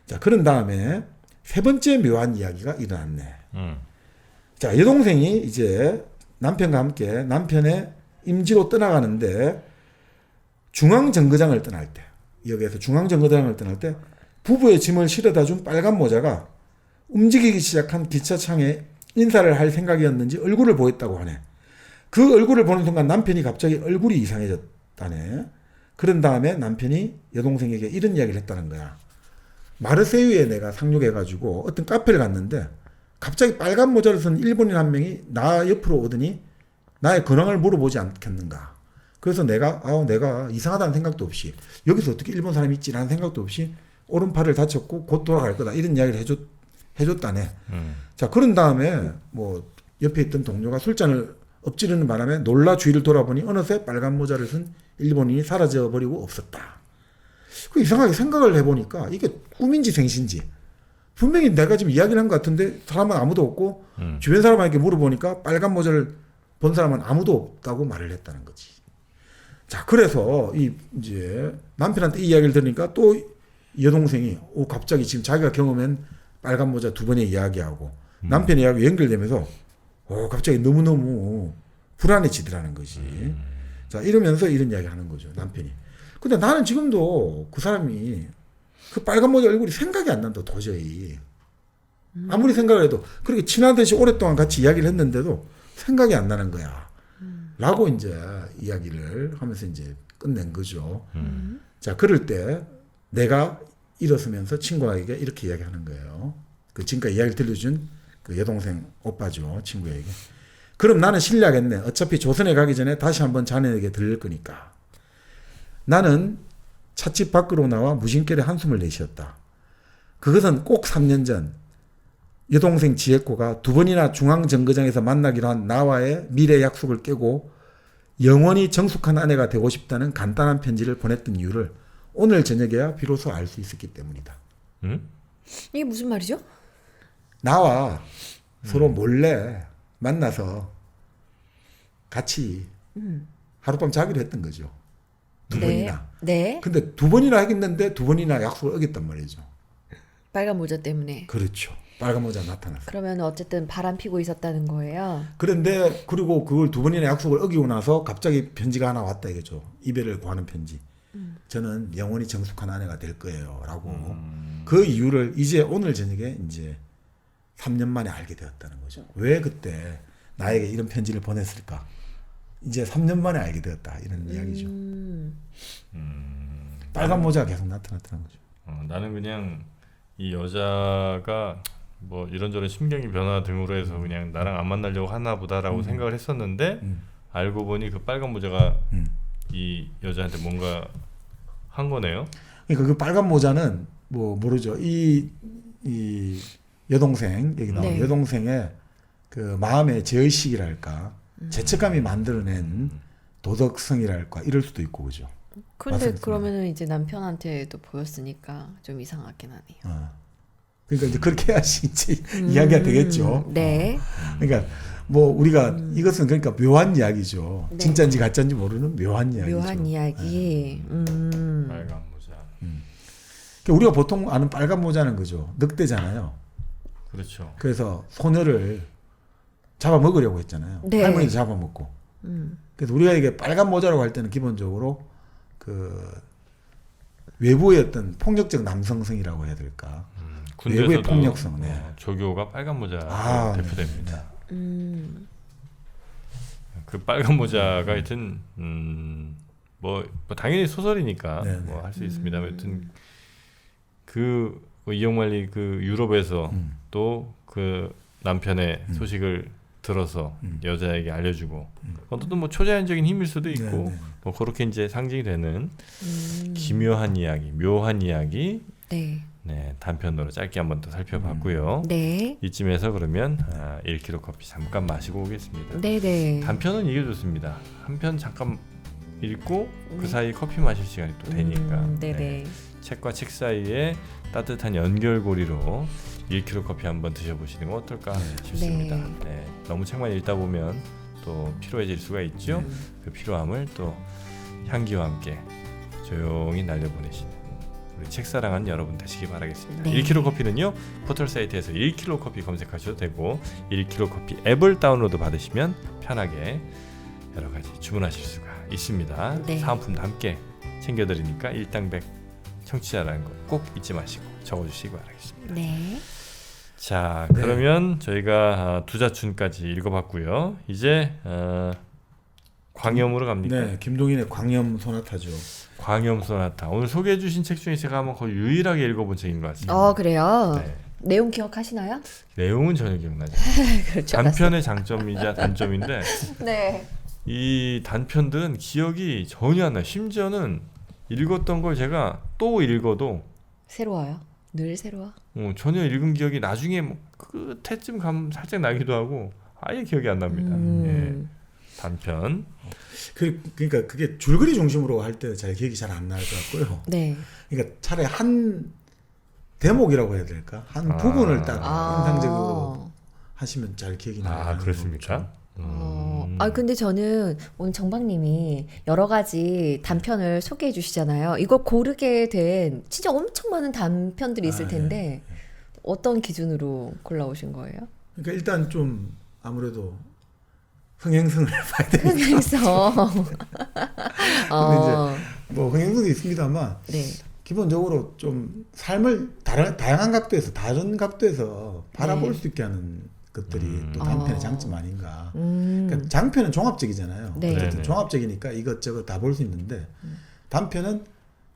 자, 그런 다음에 3번째 묘한 이야기가 일어났네. 자, 여동생이 이제 남편과 함께 남편의 임지로 떠나가는데 중앙정거장을 떠날 때, 여기에서 중앙정거장을 떠날 때 부부의 짐을 실어다 준 빨간 모자가 움직이기 시작한 기차창에 인사를 할 생각이었는지 얼굴을 보였다고 하네. 그 얼굴을 보는 순간 남편이 갑자기 얼굴이 이상해졌다네. 그런 다음에 남편이 여동생에게 이런 이야기를 했다는 거야. 마르세유에 내가 상륙해가지고 어떤 카페를 갔는데 갑자기 빨간 모자를 쓴 일본인 한 명이 나 옆으로 오더니 나의 근황을 물어보지 않겠는가. 그래서 내가 이상하다는 생각도 없이 여기서 어떻게 일본 사람이 있지라는 생각도 없이 오른팔을 다쳤고 곧 돌아갈 거다 이런 이야기를 해줬다네. 자, 그런 다음에 뭐 옆에 있던 동료가 술잔을 엎지르는 바람에 놀라 주위를 돌아보니 어느새 빨간 모자를 쓴 일본인이 사라져버리고 없었다. 그 이상하게 생각을 해보니까 이게 꿈인지 생신지 분명히 내가 지금 이야기를 한 것 같은데 사람은 아무도 없고 주변 사람에게 물어보니까 빨간 모자를 본 사람은 아무도 없다고 말을 했다는 거지. 자, 그래서 이제 남편한테 이 이야기를 들으니까 또 여동생이 갑자기 지금 자기가 경험한 빨간 모자 2번의 이야기하고 남편의 이야기 연결되면서 갑자기 너무너무 불안해지더라는 것이. 자, 이러면서 이런 이야기 하는 거죠, 남편이. 근데 나는 지금도 그 사람이 그 빨간 모자 얼굴이 생각이 안 난다, 도저히. 아무리 생각을 해도 그렇게 친하듯이 오랫동안 같이 이야기를 했는데도 생각이 안 나는 거야. 라고 이제 이야기를 하면서 이제 끝낸 거죠. 자, 그럴 때 내가 일어서면서 친구에게 이렇게 이야기하는 거예요. 그 지금까지 이야기를 들려준 그 여동생 오빠죠, 친구에게. 그럼 나는 실례하겠네. 어차피 조선에 가기 전에 다시 한번 자네에게 들릴 거니까. 나는 찻집 밖으로 나와 무심결에 한숨을 내쉬었다. 그것은 꼭 3년 전 여동생 지혜코가 2번이나 중앙정거장에서 만나기로 한 나와의 미래 약속을 깨고 영원히 정숙한 아내가 되고 싶다는 간단한 편지를 보냈던 이유를 오늘 저녁에야 비로소 알 수 있었기 때문이다. 이게 무슨 말이죠? 나와 서로 몰래 만나서 같이 하룻밤 자기로 했던 거죠. 2번이나. 네. 근데 2번이나 하겠는데 2번이나 약속을 어겼단 말이죠. 빨간 모자 때문에. 그렇죠. 빨간 모자 나타났어. 그러면 어쨌든 바람 피고 있었다는 거예요. 그런데 그리고 그걸 2번이나 약속을 어기고 나서 갑자기 편지가 하나 왔다 이거죠. 이별을 구하는 편지. 저는 영원히 정숙한 아내가 될 거예요라고. 그 이유를 이제 오늘 저녁에 이제 3년 만에 알게 되었다는 거죠. 왜 그때 나에게 이런 편지를 보냈을까? 이제 3년 만에 알게 되었다 이런 이야기죠. 빨간 모자가 계속 나타났다는 거죠. 나는 그냥 이 여자가 뭐 이런저런 심경의 변화 등으로 해서 그냥 나랑 안 만나려고 하나 보다라고 생각을 했었는데 알고 보니 그 빨간 모자가 이 여자한테 뭔가 한 거네요. 그러니까 그 빨간 모자는 뭐 모르죠. 이 여동생 여기 나온 여동생의 그 마음의 제의식이랄까 죄책감이 만들어낸 도덕성이랄까 이럴 수도 있고 그죠. 근데 맞습니다. 그러면은 이제 남편한테도 보였으니까 좀 이상하긴 하네요. 그러니까 이제 그렇게 해야지 이제 이야기가 되겠죠. 네. 그러니까 뭐 우리가 이것은 그러니까 묘한 이야기죠. 네. 진짜인지 가짜인지 모르는 묘한 이야기죠. 묘한 이야기. 빨간 모자. 그러니까 우리가 보통 아는 빨간 모자는 그죠. 늑대잖아요. 그렇죠. 그래서 소녀를 잡아먹으려고 했잖아요. 네. 할머니도 잡아먹고. 그래서 우리가 이게 빨간 모자라고 할 때는 기본적으로 그 외부의 어떤 폭력적 남성성이라고 해야 될까? 군대에서도 외부의 폭력성. 네. 조교가 빨간 모자 대표됩니다. 그 빨간 모자가 하여튼 뭐 당연히 소설이니까 뭐 할 수 있습니다. 하여튼 그 이영만리 그 유럽에서 또 그 남편의 소식을 들어서 여자에게 알려주고 어떤 뭐 초자연적인 힘일 수도 있고 뭐 그렇게 이제 상징이 되는 기묘한 이야기, 묘한 이야기. 네, 단편으로 짧게 한번 더 살펴봤고요. 네. 이쯤에서 그러면 1kg 커피 잠깐 마시고 오겠습니다. 네네. 단편은 이게 좋습니다. 한 편 잠깐 읽고 그 사이 커피 마실 시간이 또 되니까. 네네. 네. 책과 책 사이에 따뜻한 연결고리로 1kg 커피 한번 드셔보시는 건 어떨까 싶습니다. 네. 너무 책만 읽다 보면 또 피로해질 수가 있죠. 그 피로함을 또 향기와 함께 조용히 날려보내시는 우리 책사랑하는 여러분 되시기 바라겠습니다. 1kg 커피는요 포털 사이트에서 1kg 커피 검색하셔도 되고 1kg 커피 앱을 다운로드 받으시면 편하게 여러 가지 주문하실 수가 있습니다. 사은품도 함께 챙겨드리니까 일당백 청취자라는 거 꼭 잊지 마시고 적어주시기 바라겠습니다. 네. 자 그러면 저희가 두자춘까지 읽어봤고요. 이제 광염으로 갑니까? 네, 김동인의 광염 소나타죠. 광염 소나타. 오늘 소개해주신 책 중에 제가 아마 거의 유일하게 읽어본 책인 것 같습니다. 그래요? 네. 내용 기억하시나요? 내용은 전혀 기억나지. 그렇죠. 단편의 장점이자 단점인데 네. 이 단편들은 기억이 전혀 안 나요. 심지어는 읽었던 걸 제가 또 읽어도 새로워요. 늘 새로워. 전혀 읽은 기억이 나중에 뭐 끝에쯤 가면 살짝 나기도 하고 아예 기억이 안 납니다. 예. 단편. 그러니까 그게 줄거리 중심으로 할 때 잘 기억이 잘 안 날 것 같고요. 네. 그러니까 차라리 한 대목이라고 해야 될까? 한 부분을 딱 인상적으로 하시면 잘 기억이 나요. 그렇습니까? 근데 저는 오늘 정박님이 여러 가지 단편을 소개해 주시잖아요. 이걸 고르게 된 진짜 엄청 많은 단편들이 있을 텐데 어떤 기준으로 골라오신 거예요? 그러니까 일단 좀 아무래도 흥행성을 봐야 되니까. 흥행성. 근데 이제 뭐 흥행성도 있습니다만 기본적으로 좀 삶을 다양한 각도에서 다른 각도에서 바라볼 수 있게 하는 것들이 또 단편의 장점 아닌가. 그러니까 장편은 종합적이잖아요. 어쨌든 종합적이니까 이것저것 다 볼 수 있는데 단편은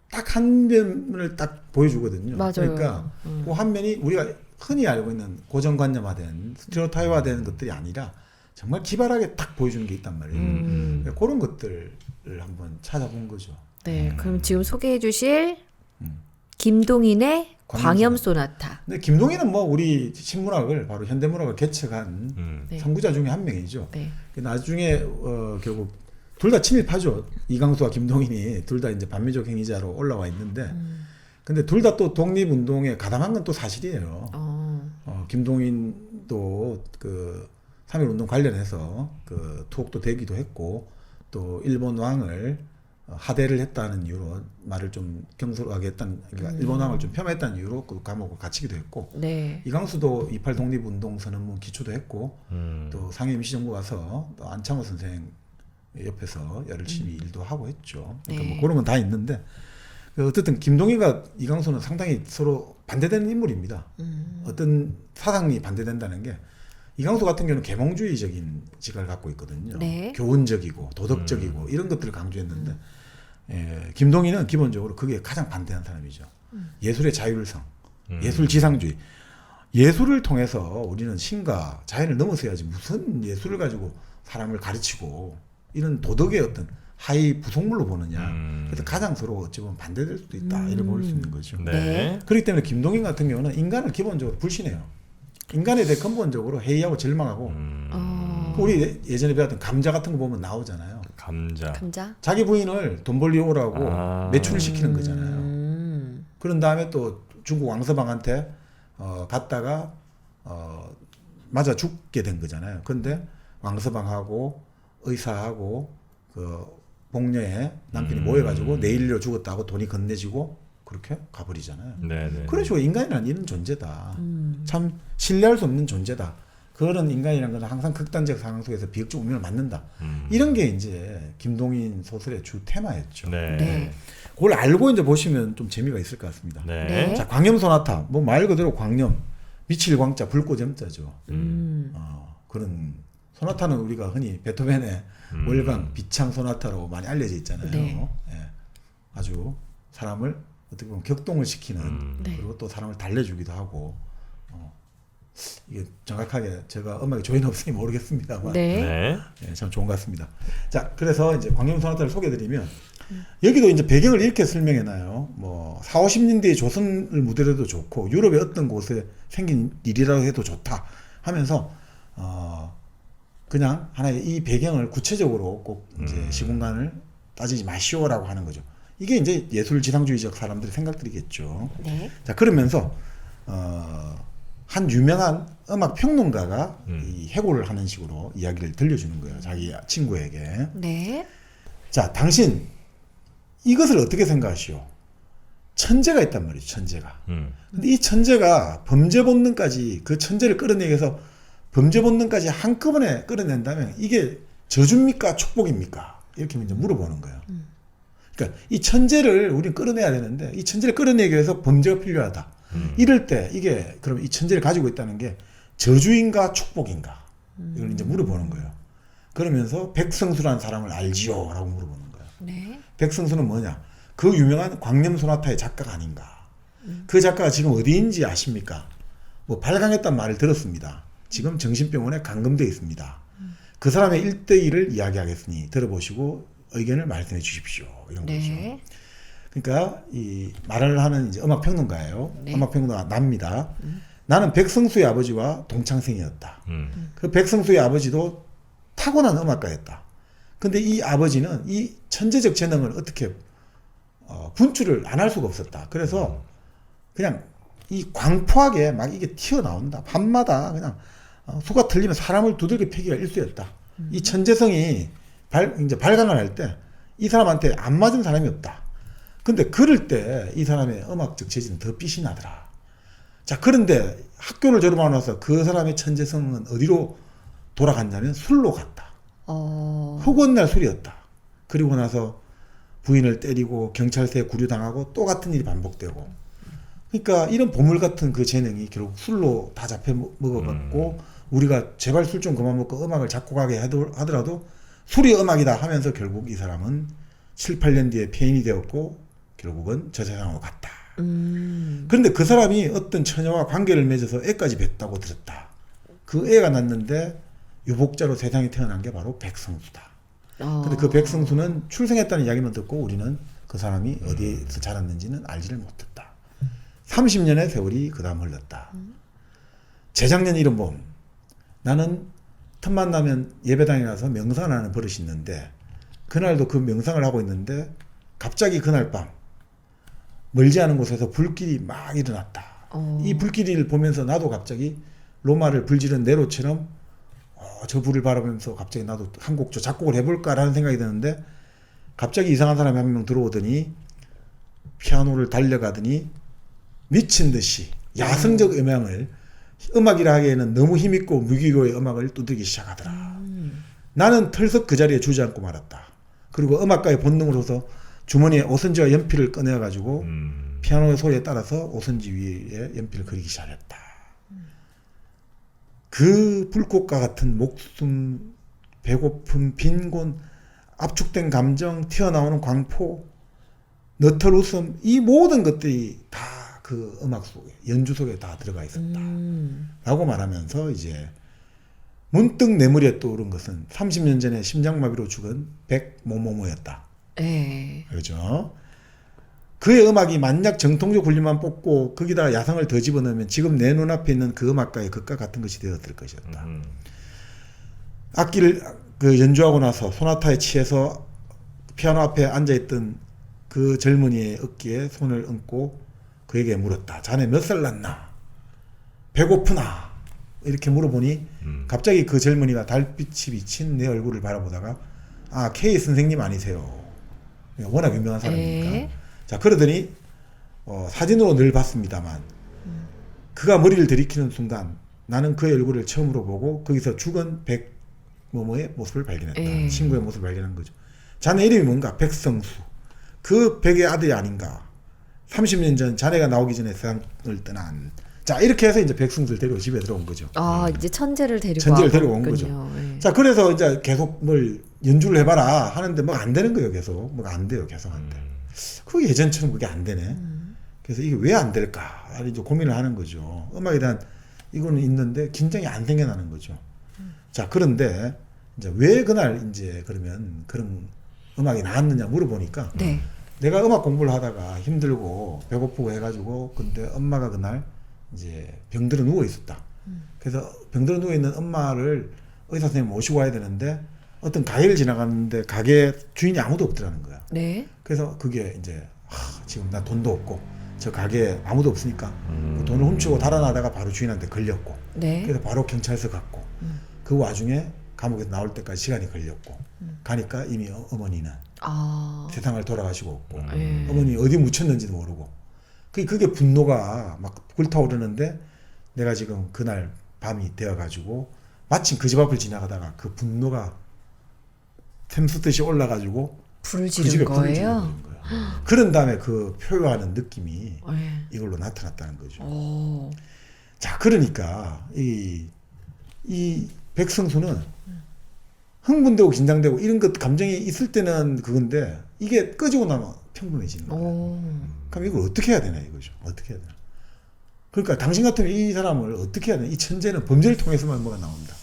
딱 한 면을 딱 보여주거든요. 맞아요. 그러니까 그 한 면이 우리가 흔히 알고 있는 고정관념화된 스테레오타입화된 것들이 아니라 정말 기발하게 딱 보여주는 게 있단 말이에요. 그러니까 그런 것들을 한번 찾아본 거죠. 네, 그럼 지금 소개해 주실 김동인의 광염 소나타. 근데 김동인은 뭐 우리 신문학을 바로 현대문학을 개척한 선구자 중에 한 명이죠. 나중에 결국 둘 다 친일파죠. 이강수와 김동인이 둘 다 이제 반미적 행위자로 올라와 있는데, 근데 둘 다 또 독립운동에 가담한 건 또 사실이에요. 김동인도 그 3.1운동 관련해서 그 투옥도 되기도 했고, 또 일본 왕을 하대를 했다는 이유로 말을 좀 경솔하게 했다는, 그러니까 일본 왕을 좀 폄하했다는 이유로 그 감옥을 갇히기도 했고, 이강수도 28 독립운동 선언문 기초도 했고, 또 상해 임시정부 가서 또 안창호 선생 옆에서 열심히 일도 하고 했죠. 그러니까 뭐 그런 건 다 있는데, 어쨌든 김동인과 이강수는 상당히 서로 반대되는 인물입니다. 어떤 사상이 반대된다는 게, 이강수 같은 경우는 계몽주의적인 지각을 갖고 있거든요. 교훈적이고 도덕적이고 이런 것들을 강조했는데, 김동인은 기본적으로 그게 가장 반대한 사람이죠. 예술의 자율성, 예술 지상주의. 예술을 통해서 우리는 신과 자연을 넘어서야지 무슨 예술을 가지고 사람을 가르치고 이런 도덕의 어떤 하위 부속물로 보느냐. 그래서 가장 서로 어찌 보면 반대될 수도 있다. 이렇게 볼 수 있는 거죠. 그렇기 때문에 김동인 같은 경우는 인간을 기본적으로 불신해요. 인간에 대해 근본적으로 회의하고 절망하고. 우리 예전에 배웠던 감자 같은 거 보면 나오잖아요. 감자? 자기 부인을 돈 벌리 오라고 매출을 시키는 거잖아요. 그런 다음에 또 중국 왕서방한테 갔다가 맞아 죽게 된 거잖아요. 그런데 왕서방하고 의사하고 그 복녀의 남편이 모여가지고 내일로 죽었다고 돈이 건네지고 그렇게 가버리잖아요. 그런 식으로 인간이란 이런 존재다. 참 신뢰할 수 없는 존재다. 그런 인간이라는 건 항상 극단적 상황 속에서 비극적 운명을 맞는다. 이런 게 이제 김동인 소설의 주 테마였죠. 네. 네. 그걸 알고 이제 보시면 좀 재미가 있을 것 같습니다. 네. 자, 광염 소나타. 뭐 말 그대로 광염. 미칠 광자, 불꽃 염자죠. 그런 소나타는 우리가 흔히 베토벤의 월광, 비창 소나타로 많이 알려져 있잖아요. 네. 예. 아주 사람을 어떻게 보면 격동을 시키는 네. 그리고 또 사람을 달래주기도 하고 이게 정확하게 제가 음악에 조예는 없으니 모르겠습니다만 네. 네. 예, 참 좋은 것 같습니다. 자, 그래서 이제 광염 소나타를 소개드리면 여기도 이제 배경을 이렇게 설명해놔요. 뭐 4, 50년대의 조선을 무대로 해도 좋고 유럽의 어떤 곳에 생긴 일이라고 해도 좋다 하면서 그냥 하나의 이 배경을 구체적으로 꼭 이제 시공간을 따지지 마시오라고 하는 거죠. 이게 이제 예술 지상주의적 사람들의 생각들이겠죠. 네. 자, 그러면서 한 유명한 음악 평론가가 이 해고를 하는 식으로 이야기를 들려주는 거예요. 자기 친구에게. 네. 자, 당신 이것을 어떻게 생각하시오? 천재가 있단 말이죠. 천재가. 근데 이 천재가 범죄 본능까지 그 천재를 끌어내기 위해서 범죄 본능까지 한꺼번에 끌어낸다면 이게 저주입니까? 축복입니까? 이렇게 이제 물어보는 거예요. 그러니까 이 천재를 우리는 끌어내야 되는데 이 천재를 끌어내기 위해서 범죄가 필요하다. 이럴 때 이게 그럼 이 천재를 가지고 있다는 게 저주인가 축복인가? 이걸 이제 물어보는 거예요. 그러면서 백성수라는 사람을 알지요? 라고 물어보는 거예요. 네. 백성수는 뭐냐? 그 유명한 광염 소나타의 작가가 아닌가? 그 작가가 지금 어디인지 아십니까? 뭐 발광했단 말을 들었습니다. 지금 정신병원에 감금되어 있습니다. 그 사람의 일대기를 이야기하겠으니 들어보시고 의견을 말씀해 주십시오. 이런 거죠. 네. 그러니까 이 말을 하는 이제 음악 평론가예요. 네. 음악 평론가 납니다. 나는 백성수의 아버지와 동창생이었다. 그 백성수의 아버지도 타고난 음악가였다. 근데 이 아버지는 이 천재적 재능을 어떻게 분출을 안 할 수가 없었다. 그래서 그냥 이 광포하게 막 이게 튀어나온다. 밤마다 그냥 수가 틀리면 사람을 두들겨 패기가 일쑤였다. 이 천재성이 이제 발광을 할 때 이 사람한테 안 맞은 사람이 없다. 근데 그럴 때 이 사람의 음악적 재질은 더 빛이 나더라. 자, 그런데 학교를 졸업하고 나서 그 사람의 천재성은 어디로 돌아갔냐면 술로 갔다. 허구한 날 술이었다. 그리고 나서 부인을 때리고 경찰서에 구류당하고 또 같은 일이 반복되고. 그러니까 이런 보물 같은 그 재능이 결국 술로 다 잡혀 먹어봤고 우리가 제발 술 좀 그만 먹고 음악을 작곡하게 하더라도 술이 음악이다 하면서 결국 이 사람은 7, 8년 뒤에 폐인이 되었고 결국은 저 세상으로 갔다. 그런데 그 사람이 어떤 처녀와 관계를 맺어서 애까지 뵀다고 들었다. 그 애가 낳는데 유복자로 세상에 태어난 게 바로 백성수다. 근데 그 백성수는 출생했다는 이야기만 듣고 우리는 그 사람이 어디에서 자랐는지는 알지를 못했다. 30년의 세월이 그 다음 흘렀다. 재작년 이런 봄 나는 틈만 나면 예배당에 가서 명상을 하는 버릇이 있는데 그날도 그 명상을 하고 있는데 갑자기 그날 밤 멀지 않은 곳에서 불길이 막 일어났다. 이 불길을 보면서 나도 갑자기 로마를 불지른 네로처럼 저 불을 바라보면서 갑자기 나도 한 곡 저 작곡을 해볼까라는 생각이 드는데 갑자기 이상한 사람이 한 명 들어오더니 피아노를 달려가더니 미친 듯이 야성적 음향을 음악이라 하기에는 너무 힘있고 무기고의 음악을 두들기 시작하더라. 나는 털썩 그 자리에 주저앉고 말았다. 그리고 음악가의 본능으로서 주머니에 오선지와 연필을 꺼내가지고 피아노의 소리에 따라서 오선지 위에 연필을 그리기 시작했다. 그 불꽃과 같은 목숨, 배고픔, 빈곤, 압축된 감정, 튀어나오는 광포, 너털 웃음, 이 모든 것들이 다 그 음악 속에, 연주 속에 다 들어가 있었다. 라고 말하면서 이제 문득 내 머리에 떠오른 것은 30년 전에 심장마비로 죽은 백모모모였다. 그렇죠? 그의 음악이 만약 정통적 분류만 뽑고 거기다가 야성을 더 집어넣으면 지금 내 눈앞에 있는 그 음악가의 극과 같은 것이 되었을 것이었다. 악기를 그 연주하고 나서 소나타에 취해서 피아노 앞에 앉아있던 그 젊은이의 어깨에 손을 얹고 그에게 물었다. 자네 몇 살 났나? 배고프나? 이렇게 물어보니 갑자기 그 젊은이가 달빛이 비친 내 얼굴을 바라보다가 아, K 선생님 아니세요? 워낙 유명한 사람이니까. 자, 그러더니 사진으로 늘 봤습니다만 그가 머리를 들이키는 순간 나는 그의 얼굴을 처음으로 보고 거기서 죽은 백뭐뭐의 모습을 발견했다. 예. 친구의 모습을 발견한 거죠. 자네 이름이 뭔가? 백성수. 그 백의 아들이 아닌가. 30년 전 자네가 나오기 전에 세상을 떠난. 자 이렇게 해서 이제 백성수를 데리고 집에 들어온 거죠. 아 이제 천재를 데리고 데리고 온 거죠. 예. 자 그래서 이제 계속 뭘 연주를 해봐라 하는데 뭐가 안 되는 거예요. 계속 뭐가 안 돼요. 계속 안 돼. 그 예전처럼 그게 안 되네. 그래서 이게 왜 안 될까? 이제 고민을 하는 거죠. 음악에 대한 이거는 있는데 긴장이 안 생겨나는 거죠. 자 그런데 이제 왜 그날 이제 그러면 그런 음악이 나왔느냐 물어보니까 네. 내가 음악 공부를 하다가 힘들고 배고프고 해가지고 근데 엄마가 그날 이제 병들어 누워 있었다. 그래서 병들어 누워 있는 엄마를 의사 선생님 모시고 와야 되는데 어떤 가게를 지나가는데 가게 주인이 아무도 없더라는 거야. 네. 그래서 그게 이제 지금 나 돈도 없고 저 가게에 아무도 없으니까 돈을 훔치고 달아나다가 바로 주인한테 걸렸고 네. 그래서 바로 경찰서 갔고 그 와중에 감옥에서 나올 때까지 시간이 걸렸고 가니까 이미 어머니는 세상을 돌아가시고 없고 어머니 어디 묻혔는지도 모르고 그게 분노가 막 불타오르는데 내가 지금 그날 밤이 되어가지고 마침 그 집 앞을 지나가다가 그 분노가 샘솟듯이 올라가지고 불을 그 집에 지른 불을 지른 거예요. 거예요. 그런 다음에 그 표현하는 느낌이 네. 이걸로 나타났다는 거죠. 오. 자, 그러니까 이 백성수는 흥분되고 긴장되고 이런 것 감정이 있을 때는 그건데 이게 꺼지고 나면 평범해지는 거예요. 오. 그럼 이걸 어떻게 해야 되나 이거죠. 어떻게 해야 되나. 그러니까 당신 같으면 이 사람을 어떻게 해야 되나. 이 천재는 범죄를 통해서만 뭐가 나온다.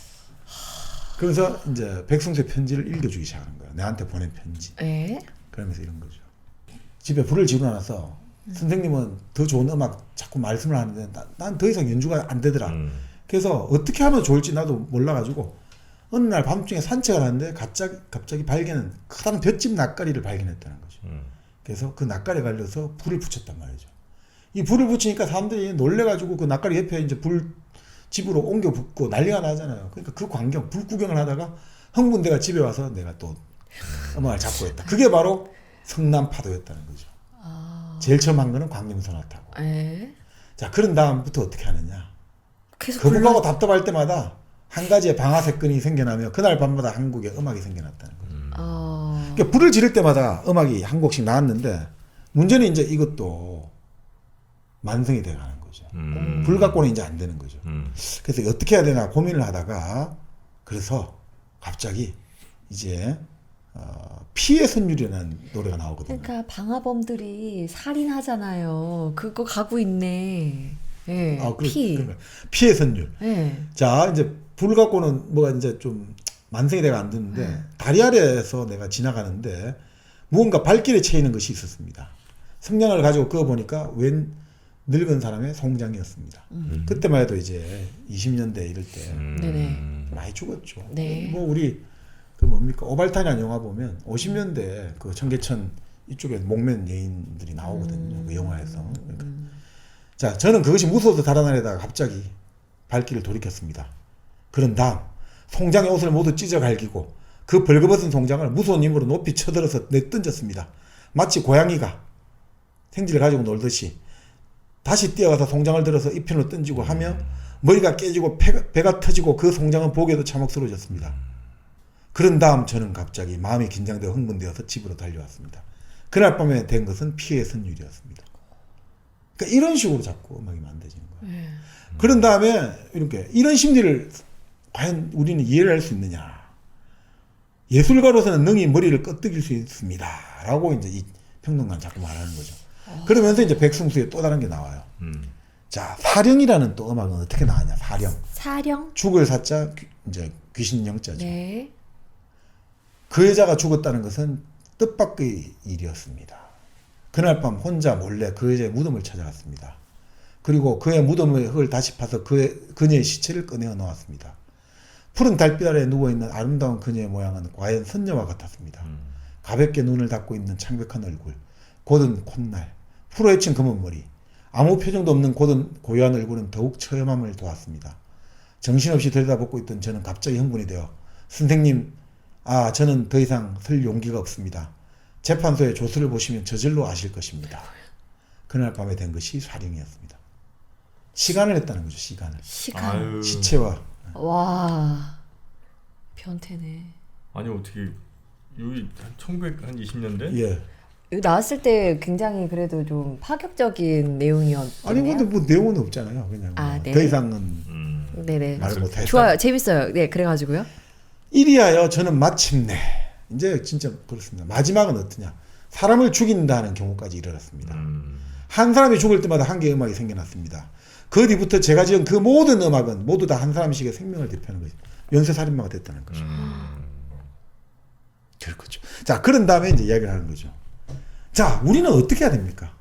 그래서 이제 백성수의 편지를 읽어주기 시작하는 거예요. 내한테 보낸 편지. 네. 그러면서 이런 거죠. 집에 불을 지르고 나서 선생님은 더 좋은 음악 자꾸 말씀을 하는데 난 더 이상 연주가 안 되더라. 그래서 어떻게 하면 좋을지 나도 몰라가지고 어느 날 밤중에 산책을 하는데 갑자기 발견한 커다란 볏짚 낯가리를 발견했다는 거죠. 그래서 그 낯가리에 갈려서 불을 붙였단 말이죠. 이 불을 붙이니까 사람들이 놀래가지고 그 낯가리 옆에 이제 집으로 옮겨 붙고 난리가 나잖아요. 그러니까 그 광경, 불 구경을 하다가 흥분대가 집에 와서 내가 또 음악을 잡고 했다. 그게 바로 성남파도였다는 거죠. 제일 처음 한 거는 광림소나타고. 네. 자, 그런 다음부터 어떻게 하느냐. 계속 거북하고 답답할 때마다 한 가지의 방아쇠끈이 생겨나며 그날 밤마다 한국에 음악이 생겨났다는 거죠. 그러니까 불을 지를 때마다 음악이 한 곡씩 나왔는데 문제는 이제 이것도 만성이 돼가는 거죠. 불 갖고는 이제 안 되는 거죠. 그래서 어떻게 해야 되나 고민을 하다가 그래서 갑자기 이제 피의 선율이라는 노래가 나오거든요. 그러니까 방화범들이 살인하잖아요. 그거 가고 있네. 네. 피의 선율. 네. 자, 이제 불 갖고는 뭐가 이제 좀 만성이 돼가 안 되는데 다리 아래에서 내가 지나가는데 무언가 발길에 채이는 것이 있었습니다. 성냥을 가지고 그어 보니까 웬 늙은 사람의 송장이었습니다. 그때만 해도 이제 20년대 이럴 때 네네. 많이 죽었죠. 네. 뭐 우리 그 뭡니까 오발탄이라는 영화 보면 50년대 그 청계천 이쪽에 목맨 여인들이 나오거든요. 그 영화에서. 그러니까. 자, 저는 그것이 무서워서 달아나려다가 갑자기 발길을 돌이켰습니다. 그런 다음 송장의 옷을 모두 찢어 갈기고 그 벌거벗은 송장을 무서운 힘으로 높이 쳐들어서 내던졌습니다. 마치 고양이가 생쥐를 가지고 놀듯이 다시 뛰어가서 송장을 들어서 이편으로 던지고 하며 머리가 깨지고 배가 터지고 그 송장은 보기에도 참혹스러워졌습니다. 그런 다음 저는 갑자기 마음이 긴장되어 흥분되어서 집으로 달려왔습니다. 그날 밤에 된 것은 피의 선율이었습니다. 그러니까 이런 식으로 자꾸 음악이 만들어지는 거예요. 그런 다음에 이런 심리를 과연 우리는 이해를 할 수 있느냐. 예술가로서는 능히 머리를 끄덕일 수 있습니다. 라고 이제 이 평론가는 자꾸 말하는 거죠. 그러면서 이제 백성수에 또 다른 게 나와요. 자, 사령이라는 또 음악은 어떻게 나왔냐. 사령? 죽을 사자, 이제 귀신 영자죠. 네. 그 여자가 죽었다는 것은 뜻밖의 일이었습니다. 그날 밤 혼자 몰래 그 여자의 무덤을 찾아갔습니다. 그리고 그의 무덤의 흙을 다시 파서 그녀의 시체를 꺼내어 놓았습니다. 푸른 달빛 아래 누워있는 아름다운 그녀의 모양은 과연 선녀와 같았습니다. 가볍게 눈을 닫고 있는 창백한 얼굴, 곧은 콧날, 푸르헤친 검은 머리, 아무 표정도 없는 고요한 얼굴은 더욱 처음함을 도왔습니다. 정신없이 들여다보고 있던 저는 갑자기 흥분이 되어 선생님, 저는 더 이상 설 용기가 없습니다. 재판소의 조서를 보시면 저절로 아실 것입니다. 그날 밤에 된 것이 사령이었습니다. 시간을 했다는 거죠. 시간을. 시간. 아유. 시체와. 와. 변태네. 아니 어떻게 여기 한 1920년대? 예. 이거 나왔을 때 굉장히 그래도 좀 파격적인 내용이었네요. 아니 근데 뭐 내용은 없잖아요. 그냥 아, 뭐 네. 더 이상은 네네. 말 못했다. 좋아요. 재밌어요. 네, 그래가지고요. 이리하여 저는 마침내 이제 진짜 그렇습니다. 마지막은 어떠냐? 사람을 죽인다는 경우까지 이르렀습니다. 한 사람이 죽을 때마다 한 개의 음악이 생겨났습니다. 그 뒤부터 제가 지은 그 모든 음악은 모두 다 한 사람씩의 생명을 대표하는 거죠. 연쇄살인마가 됐다는 거죠. 그렇죠. 자, 그런 다음에 이제 이야기를 하는 거죠. 자, 우리는 어떻게 해야 됩니까?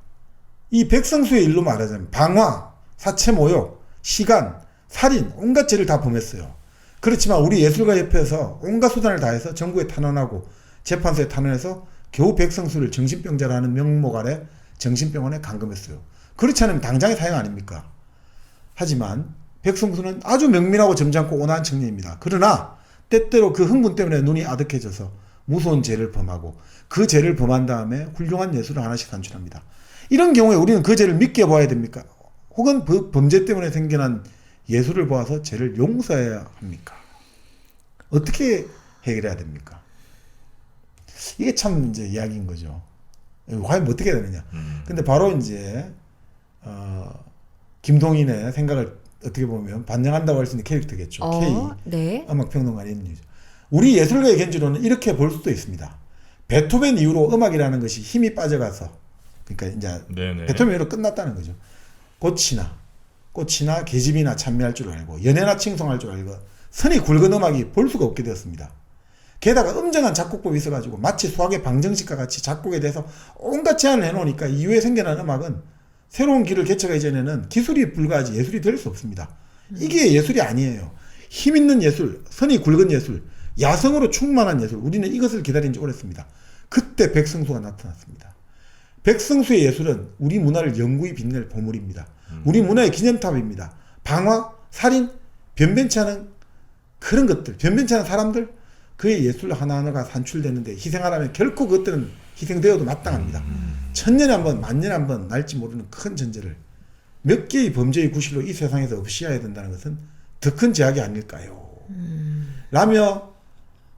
이 백성수의 일로 말하자면 방화, 사체 모욕, 시간, 살인, 온갖 죄를 다 범했어요. 그렇지만 우리 예술가협회에서 온갖 수단을 다해서 정부에 탄원하고 재판소에 탄원해서 겨우 백성수를 정신병자라는 명목 아래 정신병원에 감금했어요. 그렇지 않으면 당장의 사형 아닙니까? 하지만 백성수는 아주 명민하고 점잖고 온화한 청년입니다. 그러나 때때로 그 흥분 때문에 눈이 아득해져서 무서운 죄를 범하고 그 죄를 범한 다음에 훌륭한 예술을 하나씩 산출합니다. 이런 경우에 우리는 그 죄를 믿게 봐야 됩니까? 혹은 그 범죄 때문에 생겨난 예술을 보아서 죄를 용서해야 합니까? 어떻게 해결해야 됩니까? 이게 참 이제 이야기인 거죠. 과연 어떻게 해야 되느냐. 근데 바로 이제 김동인의 생각을 어떻게 보면 반영한다고 할 수 있는 캐릭터겠죠. K 네. 음악평론가님. 우리 예술가의 견주로는 이렇게 볼 수도 있습니다. 베토벤 이후로 음악이라는 것이 힘이 빠져가서 그러니까 이제 네네. 베토벤 이후로 끝났다는 거죠. 꽃이나 계집이나 찬미할 줄 알고 연애나 칭송할 줄 알고 선이 굵은 음악이 볼 수가 없게 되었습니다. 게다가 음정한 작곡법이 있어가지고 마치 수학의 방정식과 같이 작곡에 대해서 온갖 제한을 해놓으니까 이후에 생겨난 음악은 새로운 길을 개척하기 전에는 기술이 불가하지 예술이 될 수 없습니다. 이게 예술이 아니에요. 힘 있는 예술, 선이 굵은 예술, 야성으로 충만한 예술, 우리는 이것을 기다린 지 오랬습니다. 그때 백성수가 나타났습니다. 백성수의 예술은 우리 문화를 영구히 빛낼 보물입니다. 우리 문화의 기념탑입니다. 방화, 살인, 변변치 않은 그런 것들, 변변치 않은 사람들, 그의 예술 하나하나가 산출되는데 희생하라면 결코 그것들은 희생되어도 마땅합니다. 천년에 한 번, 만년에 한 번 날지 모르는 큰 전제를 몇 개의 범죄의 구실로 이 세상에서 없이해야 된다는 것은 더 큰 제약이 아닐까요? 라며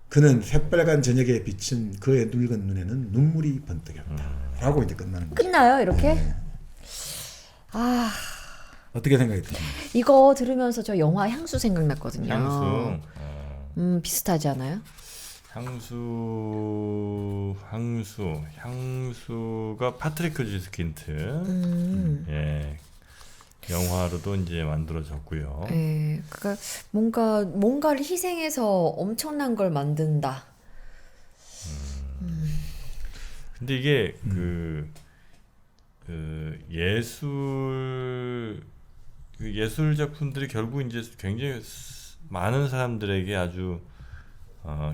그는 새빨간 저녁에 비친 그의 늙은 눈에는 눈물이 번뜩였다. 라고 이제 끝나는 거죠. 끝나요, 이렇게? 네. 아, 어떻게 생각이 드십니까? 이거 들으면서 저 영화 향수 생각났거든요. 향수. 비슷하지 않아요? 향수가 파트리크 주스킨트. 예. 영화로도 이제 만들어졌고요. 예, 그러니까 뭔가를 희생해서 엄청난 걸 만든다. 근데 이게 그 예술 작품들이 결국 이제 굉장히 많은 사람들에게 아주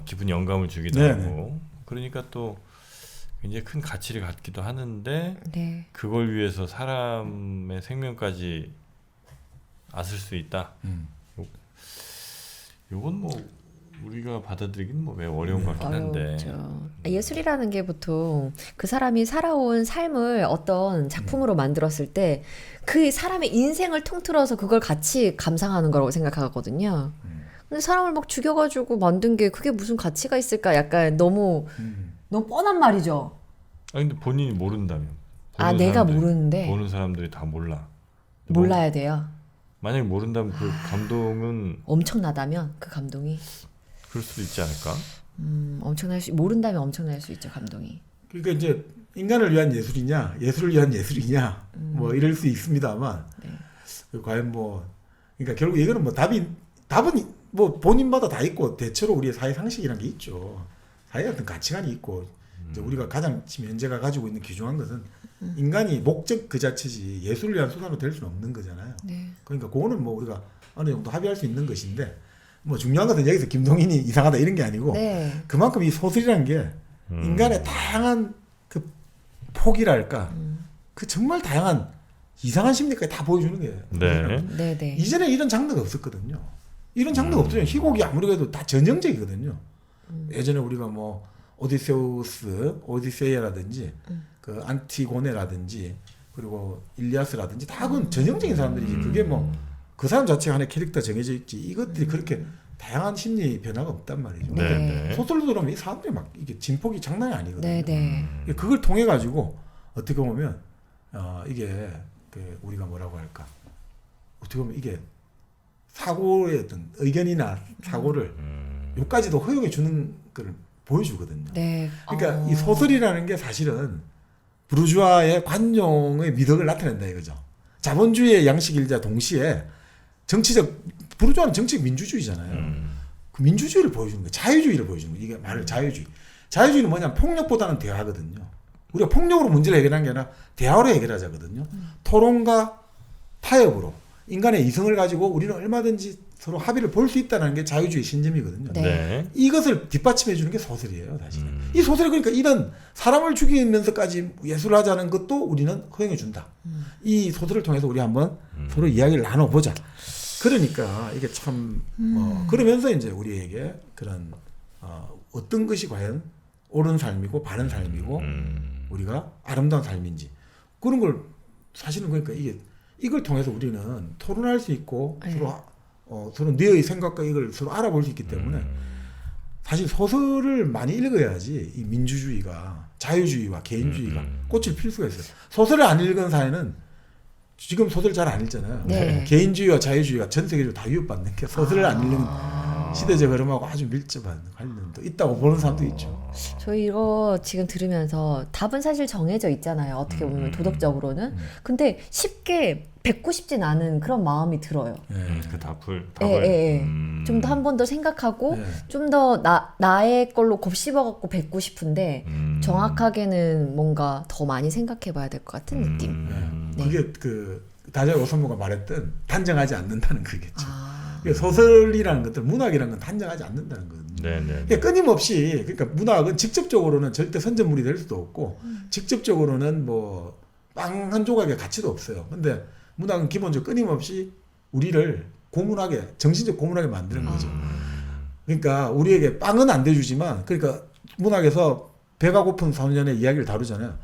깊은 영감을 주기도 네네. 하고 그러니까 또 굉장히 큰 가치를 갖기도 하는데 네. 그걸 위해서 사람의 생명까지 앗을 수 있다. 요건 뭐 우리가 받아들이기는 뭐 매우 어려운 것 같긴 한데. 어렵죠. 예술이라는 게 보통 그 사람이 살아온 삶을 어떤 작품으로 만들었을 때 그 사람의 인생을 통틀어서 그걸 같이 감상하는 거라고 생각하거든요. 근데 사람을 막 죽여가지고 만든 게 그게 무슨 가치가 있을까? 약간 너무 뻔한 말이죠. 아니 근데 본인이 모른다면. 아, 내가 모르는데 보는 사람들이 다 몰라. 몰라야 돼요. 만약에 모른다면 그 감동은 엄청나다면 그 감동이 그럴 수도 있지 않을까? 모른다면 엄청날 수 있죠, 감동이. 그러니까 이제 인간을 위한 예술이냐, 예술을 위한 예술이냐, 뭐 이럴 수 있습니다만, 과연 뭐, 그러니까 결국 이거는 뭐 답은 뭐 본인마다 다 있고 대체로 우리의 사회 상식이란 게 있죠. 사회 어떤 가치관이 있고 이제 우리가 가장 지금 현재가 가지고 있는 귀중한 것은 인간이 목적 그 자체지 예술을 위한 수단으로 될 수는 없는 거잖아요. 네. 그러니까 그거는 뭐 우리가 어느 정도 합의할 수 있는 것인데 뭐 중요한 것은 여기서 김동인이 이상하다 이런 게 아니고 네. 그만큼 이 소설이라는 게 인간의 다양한 그 폭이랄까 그 정말 다양한 이상한 심리까지 다 보여주는 거예요. 네. 네. 이전에 이런 장르가 없었거든요. 이런 장르가 없잖아요. 희곡이 아무리 그래도 다 전형적이거든요. 예전에 우리가 뭐 오디세이아라든지 그 안티고네라든지 그리고 일리아스라든지 다 그건 전형적인 사람들이지. 그게 뭐 그 사람 자체가 하나의 캐릭터 정해져 있지. 이것들이 그렇게 다양한 심리 변화가 없단 말이죠. 네. 네. 소설로 들어오면 이 사람들이 막 이게 진폭이 장난이 아니거든요. 네, 네. 그걸 통해 가지고 어떻게 보면 이게 그 우리가 뭐라고 할까? 어떻게 보면 이게 사고의 어떤 의견이나 사고를 여기까지도 허용해 주는 걸 보여주거든요. 네. 그러니까 이 소설이라는 게 사실은 부르주아의 관용의 미덕을 나타낸다 이거죠. 자본주의의 양식일자 동시에 정치적 부르주아는 정치적 민주주의잖아요. 그 민주주의를 보여주는 거예요. 자유주의를 보여주는 거예요. 이게 말을 자유주의. 자유주의는 뭐냐면 폭력보다는 대화거든요. 우리가 폭력으로 문제를 해결하는 게 아니라 대화로 해결하자거든요. 토론과 타협으로 인간의 이성을 가지고 우리는 얼마든지 서로 합의를 볼 수 있다는 게 자유주의 신념이거든요. 네. 네. 이것을 뒷받침해 주는 게 소설이에요, 사실은. 이 소설이 그러니까 이런 사람을 죽이면서까지 예술을 하자는 것도 우리는 허용해 준다. 이 소설을 통해서 우리 한번 서로 이야기를 나눠보자. 그러니까 이게 참 그러면서 이제 우리에게 그런 어떤 것이 과연 옳은 삶이고 바른 삶이고 우리가 아름다운 삶인지 그런 걸 사실은 그러니까 이걸 통해서 우리는 토론할 수 있고 네. 서로 너의 생각과 이걸 서로 알아볼 수 있기 때문에 사실 소설을 많이 읽어야지 이 민주주의가 자유주의와 개인주의가 꽃을 필 수가 있어요. 소설을 안 읽은 사회는 지금 소설 잘 안 읽잖아요. 네. 개인주의와 자유주의가 전 세계적으로 다 위협받는 게 소설을 안 읽는 시대적 흐름하고 아주 밀접한 관련도 있다고 보는 사람도 있죠. 저희 이거 지금 들으면서 답은 사실 정해져 있잖아요. 어떻게 보면 도덕적으로는. 근데 쉽게 뱉고 싶진 않은 그런 마음이 들어요. 그 답을 좀 더 한 번 더 생각하고 네. 좀 더 나의 걸로 곱씹어갖고 뱉고 싶은데 정확하게는 뭔가 더 많이 생각해봐야 될 것 같은 느낌. 네. 그게 그 다자이 오사무가 말했던 단정하지 않는다는 거겠죠. 아. 그러니까 소설이라는 것들, 문학이라는 건 단정하지 않는다는 거거든요. 네네. 그러니까 끊임없이 그러니까 문학은 직접적으로는 절대 선전물이 될 수도 없고 직접적으로는 뭐 빵 한 조각의 가치도 없어요. 근데 문학은 기본적으로 끊임없이 우리를 고문하게 정신적 고문하게 만드는 거죠. 그러니까 우리에게 빵은 안 대주지만 그러니까 문학에서 배가 고픈 소년의 이야기를 다루잖아요.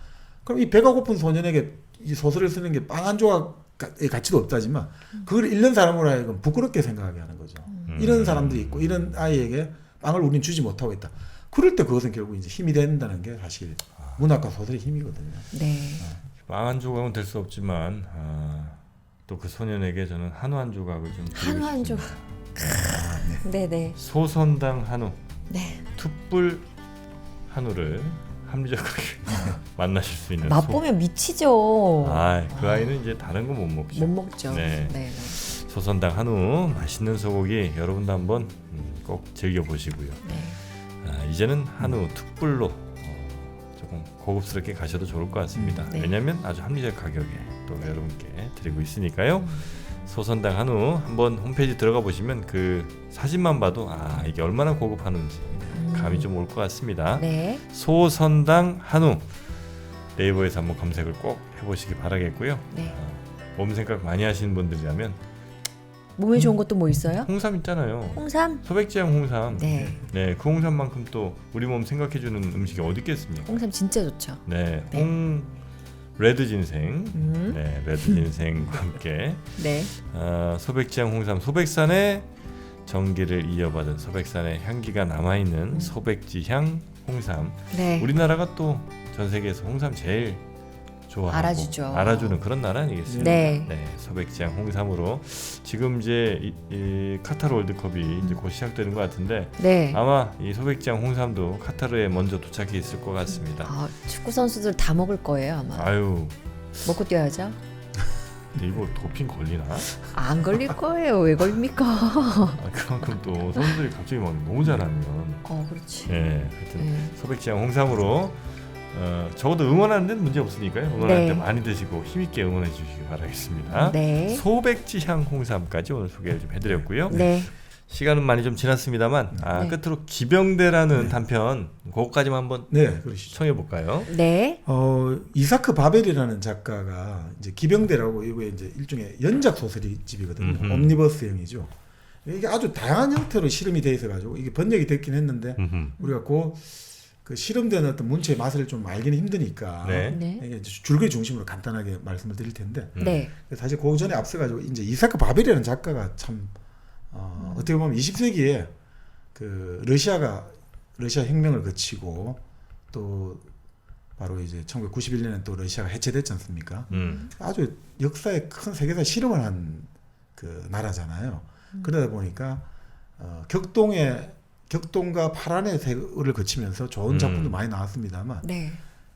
그럼 이 배가 고픈 소년에게 이 소설을 쓰는 게 빵 한 조각의 가치도 없다지만 그걸 읽는 사람으로 하여금 부끄럽게 생각하게 하는 거죠. 이런 사람들이 있고 이런 아이에게 빵을 우리는 주지 못하고 있다. 그럴 때 그것은 결국 이제 힘이 된다는 게 사실 문학과 소설의 힘이거든요. 네. 빵 한 조각은 될 수 없지만 또 그 소년에게 저는 한우 한 조각을 좀 드리고 한우 한 싶습니다. 조각. 네네. 소선당 한우, 네. 툭불 한우를 합리적하게 만나실 수 있는 맛보면 미치죠. 그 아이는 이제 다른 거 못 먹죠. 못 먹죠. 네. 네. 소선당 한우 맛있는 소고기 여러분도 한번 꼭 즐겨 보시고요. 네. 이제는 한우 툭불로 조금 고급스럽게 가셔도 좋을 것 같습니다. 네. 왜냐하면 아주 합리적 가격에 또 여러분께 드리고 있으니까요. 소선당 한우 한번 홈페이지 들어가 보시면 그 사진만 봐도 이게 얼마나 고급 한우인지 감이 좀 올 것 같습니다. 네. 소선당 한우 네이버에서 한번 검색을 꼭 해보시기 바라겠고요. 네. 몸 생각 많이 하시는 분들이라면 몸에 좋은 것도 뭐 있어요? 홍삼 있잖아요. 홍삼? 소백지향 홍삼. 네. 네, 그 홍삼만큼 또 우리 몸 생각해주는 음식이 어디 있겠습니까? 홍삼 진짜 좋죠. 네, 네. 레드 진생. 네, 레드 진생과 함께 네. 소백지향 홍삼, 소백산의 정기를 이어받은 소백산의 향기가 남아있는 소백지향 홍삼. 네. 우리나라가 또 전 세계에서 홍삼 제일 좋아하고 알아주죠. 알아주는 그런 나라 아니겠습니까? 네. 소백지향 홍삼으로 지금 이제 이 카타르 월드컵이 이제 곧 시작되는 것 같은데 네. 아마 이 소백지향 홍삼도 카타르에 먼저 도착해 있을 것 같습니다. 축구 선수들 다 먹을 거예요 아마. 아유, 먹고 뛰어야죠. 근데 이거 도핑 걸리나? 안 걸릴 거예요. 왜 걸립니까? 그만큼 또 선수들이 갑자기 막 너무 잘하면. 그렇지. 네, 하여튼 네. 소백지향 홍삼으로 적어도 응원하는 데는 문제 없으니까요. 응원할 네. 때 많이 드시고 힘있게 응원해 주시기 바라겠습니다. 네. 소백지향 홍삼까지 오늘 소개를 좀 해드렸고요. 네. 시간은 많이 좀 지났습니다만 네. 끝으로 기병대라는 단편 그거까지만 한번 네, 그러시죠. 청해 볼까요? 네. 이사크 바벨이라는 작가가 이제 기병대라고 이게 이제 일종의 연작 소설집이거든요. 옴니버스형이죠. 이게 아주 다양한 형태로 실험이 돼 있어 가지고 이게 번역이 됐긴 했는데 우리가 그 실험되는 어떤 문체의 맛을 좀 알기는 힘드니까 네. 네. 이게 이제 줄거리 중심으로 간단하게 말씀을 드릴 텐데 네. 사실 그 전에 앞서가지고 이제 이사크 바벨이라는 작가가 참 어떻게 보면 20세기에 그 러시아 혁명을 거치고 또 바로 이제 1991년에 또 러시아가 해체됐지 않습니까? 아주 역사에 큰 세계사 실험을 한 그 나라잖아요. 그러다 보니까 격동과 파란의 세월을 거치면서 좋은 작품도 많이 나왔습니다만 네.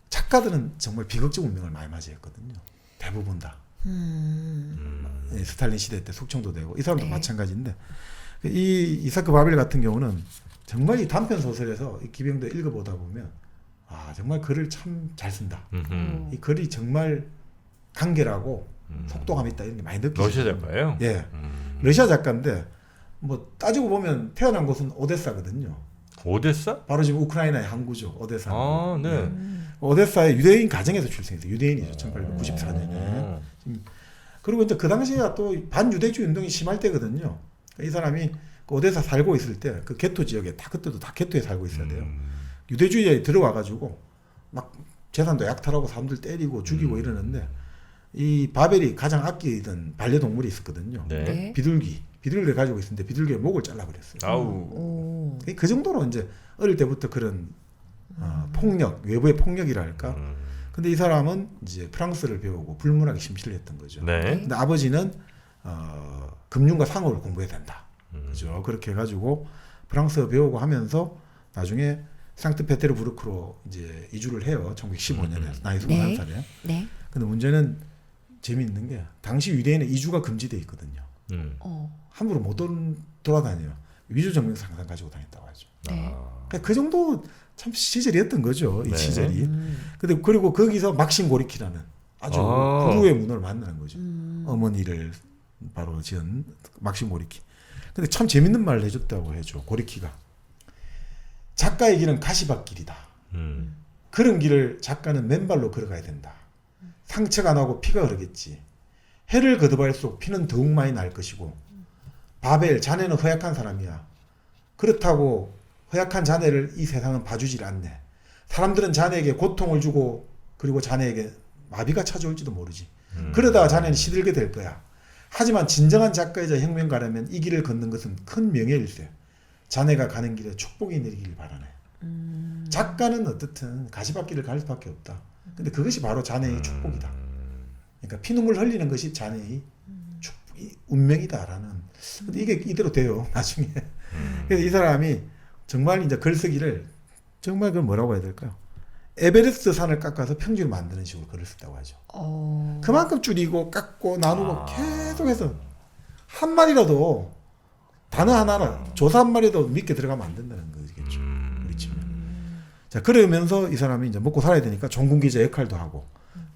작가들은 정말 비극적 운명을 많이 맞이했거든요. 대부분 다. 예, 스탈린 시대 때 숙청도 되고 이 사람도 네. 마찬가지인데 이 이사크 바벨 같은 경우는 정말 이 단편 소설에서 이 기병들 읽어보다 보면 정말 글을 참 잘 쓴다. 이 글이 정말 간결하고 속도감 있다 이런 게 많이 느껴져요. 러시아 작가예요? 예, 러시아 작가인데 뭐 따지고 보면 태어난 곳은 오데사거든요. 오데사? 바로 지금 우크라이나의 항구죠. 오데사. 아, 네. 오데사의 유대인 가정에서 출생했어요. 유대인이죠. 1894년에. 그리고 이제 그 당시가 또 반유대주의 운동이 심할 때거든요. 이 사람이 그 오데사 살고 있을 때 그 게토 지역에 그때도 다 게토에 살고 있어야 돼요. 유대주의자에 들어와가지고 막 재산도 약탈하고 사람들 때리고 죽이고 이러는데 이 바벨이 가장 아끼던 반려동물이 있었거든요. 네. 비둘기를 가지고 있었는데 비둘기의 목을 잘라버렸어요. 아우. 그 정도로 이제 어릴 때부터 그런 폭력, 외부의 폭력이라 할까. 근데 이 사람은 이제 프랑스를 배우고 불문학에 심취를 했던 거죠. 네. 근데 아버지는 금융과 상업을 공부해야 된다. 그죠? 그렇게 해가지고 프랑스어 배우고 하면서 나중에 상트페테르부르크로 이제 이주를 해요. 1915년에 나이 21살에. 네. 근데 문제는 재미있는 게 당시 유대인은 이주가 금지돼 있거든요. 함부로 못 돌아다녀요. 위조증명서 항상 가지고 다녔다고 하죠. 네. 그러니까 그 정도 참 시절이었던 거죠. 이 네. 시절이. 근데 그리고 거기서 막신 고리키라는 아주 부르의 문호를 만드는 거죠. 어머니를 바로 지은 막신 고리키. 근데 참 재밌는 말을 해줬다고 해줘. 고리키가. 작가의 길은 가시밭길이다. 그런 길을 작가는 맨발로 걸어가야 된다. 상처가 나고 피가 흐르겠지. 해를 거듭할수록 피는 더욱 많이 날 것이고 바벨 자네는 허약한 사람이야. 그렇다고 허약한 자네를 이 세상은 봐주질 않네. 사람들은 자네에게 고통을 주고 그리고 자네에게 마비가 찾아올지도 모르지. 그러다가 자네는 시들게 될 거야. 하지만 진정한 작가이자 혁명가라면 이 길을 걷는 것은 큰 명예일세. 자네가 가는 길에 축복이 내리길 바라네. 작가는 어떻든 가시밭길을 갈 수밖에 없다. 근데 그것이 바로 자네의 축복이다. 그러니까 피눈물 흘리는 것이 자네의 운명이다라는. 근데 이게 이대로 돼요 나중에. 그래서 이 사람이 정말 이제 글쓰기를 정말 그 뭐라고 해야 될까요? 에베레스트 산을 깎아서 평지로 만드는 식으로 글을 썼다고 하죠. 그만큼 줄이고 깎고 나누고 계속해서 한 마디라도 단어 하나라 조사 한 마리도 믿게 들어가면 안 된다는 거겠죠. 우리 치면. 자 그러면서 이 사람이 이제 먹고 살아야 되니까 종군 기자 역할도 하고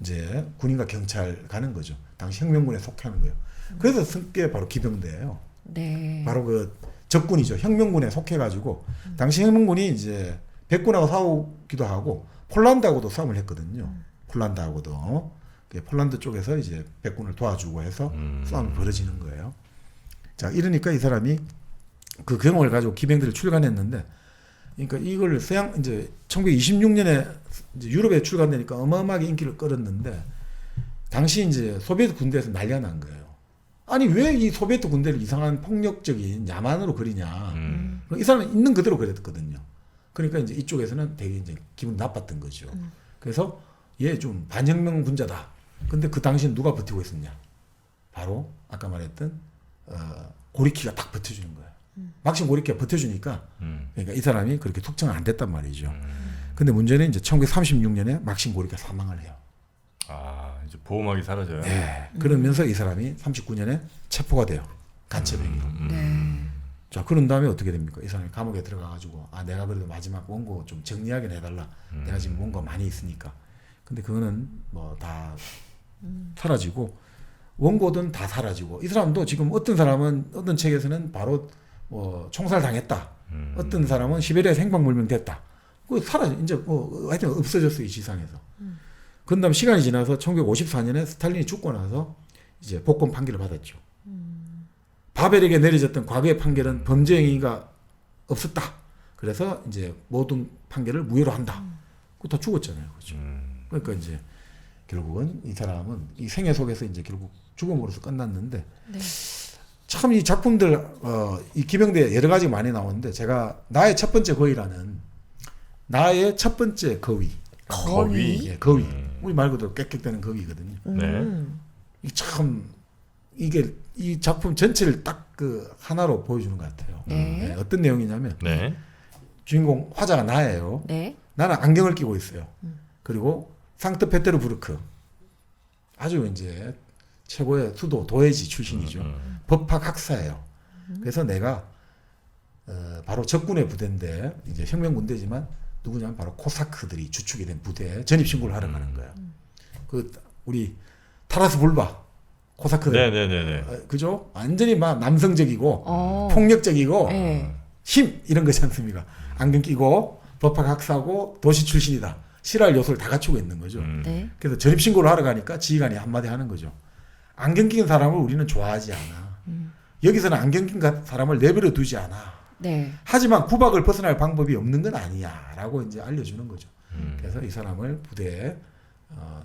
이제 군인과 경찰 가는 거죠. 당시 혁명군에 속하는 거예요. 그래서 쓴 게 바로 기병대예요. 네. 바로 그 적군이죠. 혁명군에 속해가지고 당시 혁명군이 이제 백군하고 싸우기도 하고 폴란드하고도 싸움을 했거든요. 폴란드하고도 폴란드 쪽에서 이제 백군을 도와주고 해서 싸움이 벌어지는 거예요. 자 이러니까 이 사람이 그 경험을 가지고 기병들을 출간했는데, 그러니까 이걸 서양 이제 1926년에 이제 유럽에 출간되니까 어마어마하게 인기를 끌었는데 당시 이제 소비에트 군대에서 난리가 난 거예요. 아니 왜 이 소비에트 군대를 이상한 폭력적인 야만으로 그리냐. 이 사람은 있는 그대로 그랬거든요. 그러니까 이제 이쪽에서는 되게 이제 기분 나빴던 거죠. 그래서 얘 좀 반혁명 분자다. 근데 그 당시엔 누가 버티고 있었냐? 바로 아까 말했던 고리키가 딱 버텨주는 거예요. 막신 고리키가 버텨주니까 그러니까 이 사람이 그렇게 tuk정은 안 됐단 말이죠. 근데 문제는 이제 1936년에 막신 고리키가 사망을 해요. 이제 보호막이 사라져요. 네. 그러면서 이 사람이 39년에 체포가 돼요. 간첩행위로. 네. 자, 그런 다음에 어떻게 됩니까? 이 사람이 감옥에 들어가가지고 내가 그래도 마지막 원고 좀 정리하게 해달라. 내가 지금 원고 많이 있으니까. 근데 그거는 뭐 다 사라지고 원고든 다 사라지고 이 사람도 지금 어떤 사람은 어떤 책에서는 바로 총살 당했다. 어떤 사람은 시베리아에서 행방불명 됐다. 그 사라져. 이제 하여튼 없어졌어요. 이 지상에서. 그 다음 시간이 지나서 1954년에 스탈린이 죽고 나서 이제 복권 판결을 받았죠. 바벨에게 내려졌던 과거의 판결은 범죄 행위가 없었다. 그래서 이제 모든 판결을 무효로 한다. 그거 다 죽었잖아요. 그렇죠. 그러니까 이제 결국은 이 사람은 이 생애 속에서 이제 결국 죽음으로서 끝났는데 네. 참 이 작품들 이 기병대 여러 가지 많이 나오는데 제가 나의 첫 번째 거위라는 나의 첫 번째 거위. 거위? 예, 거위. 우리 말 그대로 꽥꽥대는 거위거든요. 이게 이 작품 전체를 딱 그 하나로 보여주는 것 같아요. 네. 어떤 내용이냐면 네. 주인공 화자가 나예요. 네. 나는 안경을 끼고 있어요. 그리고 상트페테르부르크 아주 이제 최고의 수도 도예지 출신이죠. 법학 학사예요. 그래서 내가 바로 적군의 부대인데 이제 혁명군대지만 누구냐면 바로 코사크들이 주축이 된 부대에 전입 신고를 하러 가는 거예요. 그 우리 타라스 불바 코사크들 네네네네. 그죠? 완전히 막 남성적이고 폭력적이고 네. 힘 이런 거지 않습니까? 안경 끼고 법학 학사고 도시 출신이다. 싫어할 요소를 다 갖추고 있는 거죠. 네. 그래서 전입 신고를 하러 가니까 지휘관이 한마디 하는 거죠. 안경 낀 사람을 우리는 좋아하지 않아. 여기서는 안경 낀 사람을 내버려 두지 않아. 네. 하지만 구박을 벗어날 방법이 없는 건 아니야라고 이제 알려주는 거죠. 그래서 이 사람을 부대에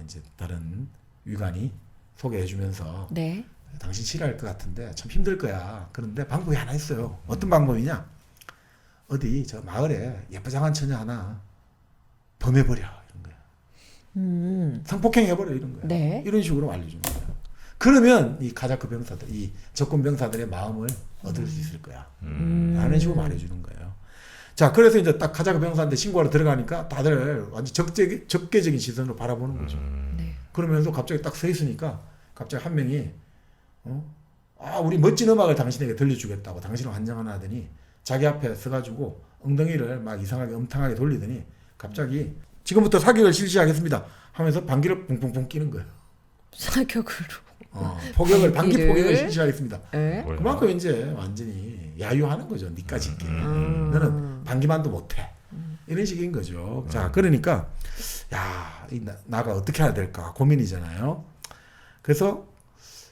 이제 다른 위관이 소개해주면서 네. 당신 싫어할 것 같은데 참 힘들 거야. 그런데 방법이 하나 있어요. 어떤 방법이냐? 어디 저 마을에 예쁘장한 처녀 하나 범해버려 이런 거야. 성폭행해버려 이런 거야. 네. 이런 식으로 알려주는 거야. 그러면 이 가자크 병사들, 이 적군 병사들의 마음을 얻을 수 있을 거야. 라는 식으로 말해주는 거예요. 자, 그래서 이제 딱 가자크 병사한테 신고하러 들어가니까 다들 완전 적개적인 시선으로 바라보는 거죠. 네. 그러면서 갑자기 딱 서 있으니까 갑자기 한 명이 우리 멋진 음악을 당신에게 들려주겠다고 당신을 환영하나 하더니 자기 앞에 서가지고 엉덩이를 막 이상하게 음탕하게 돌리더니 갑자기 지금부터 사격을 실시하겠습니다 하면서 방귀를 뿡뿡뿡 끼는 거예요. 사격으로. 포격을 방귀 포격을 실시하겠습니다. 네. 그만큼 이제 완전히 야유하는 거죠. 니까지 있게. 너는 방귀만도 못해. 이런 식인 거죠. 자, 그러니까 야, 나가 어떻게 해야 될까 고민이잖아요. 그래서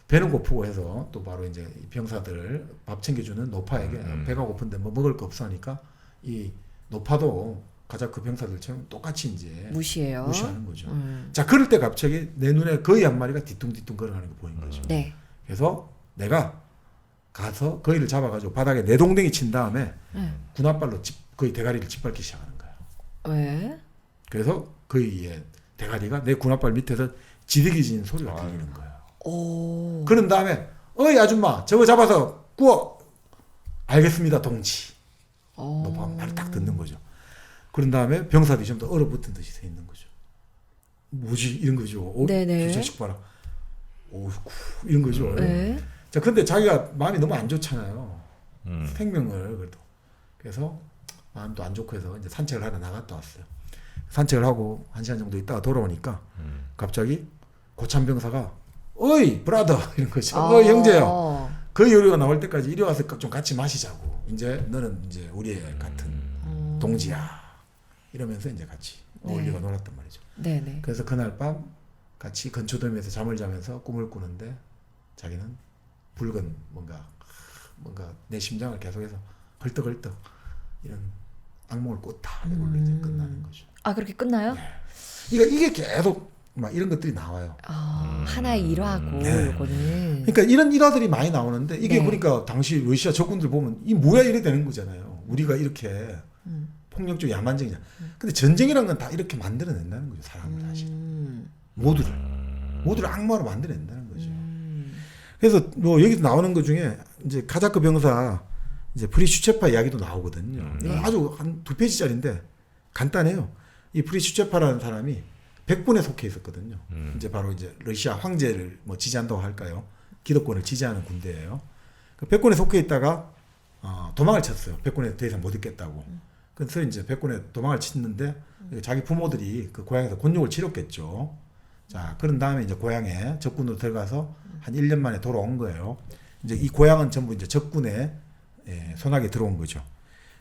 배는 고프고 해서 또 바로 이제 병사들 밥 챙겨주는 노파에게 배가 고픈데 뭐 먹을 거 없어 하니까 이 노파도 가자크 병사들처럼 똑같이 이제 무시하는 거죠. 자, 그럴 때 갑자기 내 눈에 거위 한 마리가 뒤뚱뒤뚱 걸어가는 거 보이는 거죠. 네. 그래서 내가 가서 거위를 잡아가지고 바닥에 내동댕이 친 다음에 군홧발로 거위 대가리를 짓밟기 시작하는 거예요. 왜? 그래서 거위의 대가리가 내 군홧발 밑에서 지득이진 소리가 들리는 거예요. 오. 그런 다음에 어이 아줌마 저거 잡아서 구워. 알겠습니다 동지. 노파 말을 딱 듣는 거죠. 그런 다음에 병사들이 좀 더 얼어붙은 듯이 서 있는 거죠. 뭐지 이런 거죠. 네네. 저 자식 봐라. 오 이런 거죠. 네. 자 근데 자기가 마음이 너무 안 좋잖아요. 생명을 그래도. 그래서 마음도 안 좋고 해서 이제 산책을 하러 나갔다 왔어요. 산책을 하고 1시간 정도 있다가 돌아오니까 갑자기 고참 병사가 어이 브라더 이런 거죠. 어이 형제요. 그 요리가 나올 때까지 이리 와서 좀 같이 마시자고. 이제 너는 이제 우리의 같은 동지야. 이러면서 이제 같이 어울리고 놀았단 말이죠. 네네. 그래서 그날 밤 같이 건초돔에서 잠을 자면서 꿈을 꾸는데 자기는 붉은 뭔가 내 심장을 계속해서 헐떡헐떡 이런 악몽을 꿨다. 이걸로 이제 끝나는 거죠. 아 그렇게 끝나요? 네. 그러니까 이게 계속 막 이런 것들이 나와요. 하나의 일화고 요거는. 그러니까 이런 일화들이 많이 나오는데 이게 네. 그러니까 당시 러시아 적군들 보면 이 뭐야 이래 되는 거잖아요. 우리가 이렇게 폭력적 야만적이냐. 근데 전쟁이란 건 다 이렇게 만들어낸다는 거죠. 사람을 사실. 모두를 악마로 만들어낸다는 거죠. 그래서 뭐 여기서 나오는 것 중에 이제 가자크 병사 이제 프리슈체파 이야기도 나오거든요. 이건 아주 한 2페이지짜리인데 간단해요. 이 프리슈체파라는 사람이 백군에 속해 있었거든요. 이제 바로 이제 러시아 황제를 뭐 지지한다고 할까요? 기득권을 지지하는 군대예요. 그 백군에 속해 있다가 도망을 쳤어요. 백군에 더 이상 못 있겠다고. 그래서 이제 백군에 도망을 쳤는데 자기 부모들이 그 고향에서 곤욕을 치렀겠죠. 자, 그런 다음에 이제 고향에 적군으로 들어가서 한 1년 만에 돌아온 거예요. 이제 이 고향은 전부 이제 적군의 손아귀에 들어온 거죠.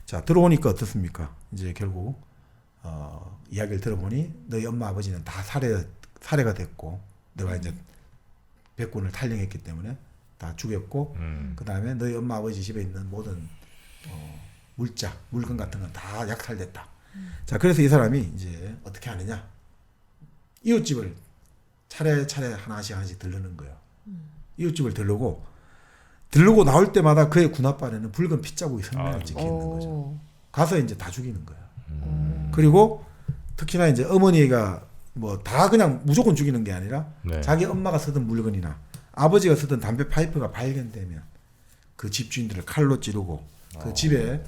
자, 들어오니까 어떻습니까? 이제 결국 이야기를 들어보니 너희 엄마 아버지는 다 살해가 됐고 너가 이제 백군을 탈영했기 때문에 다 죽였고 그 다음에 너희 엄마 아버지 집에 있는 모든 물건 같은 건 다 약탈됐다. 자, 그래서 이 사람이 이제 어떻게 하느냐? 이웃집을 차례차례 하나씩 들르는 거예요. 이웃집을 들르고 나올 때마다 그의 군 앞발에는 붉은 핏자국이 선명하게 찍혀 있는 거죠. 가서 이제 다 죽이는 거예요. 그리고 특히나 이제 어머니가 뭐 다 그냥 무조건 죽이는 게 아니라 네. 자기 엄마가 쓰던 물건이나 아버지가 쓰던 담배 파이프가 발견되면 그 집주인들을 칼로 찌르고 그 집에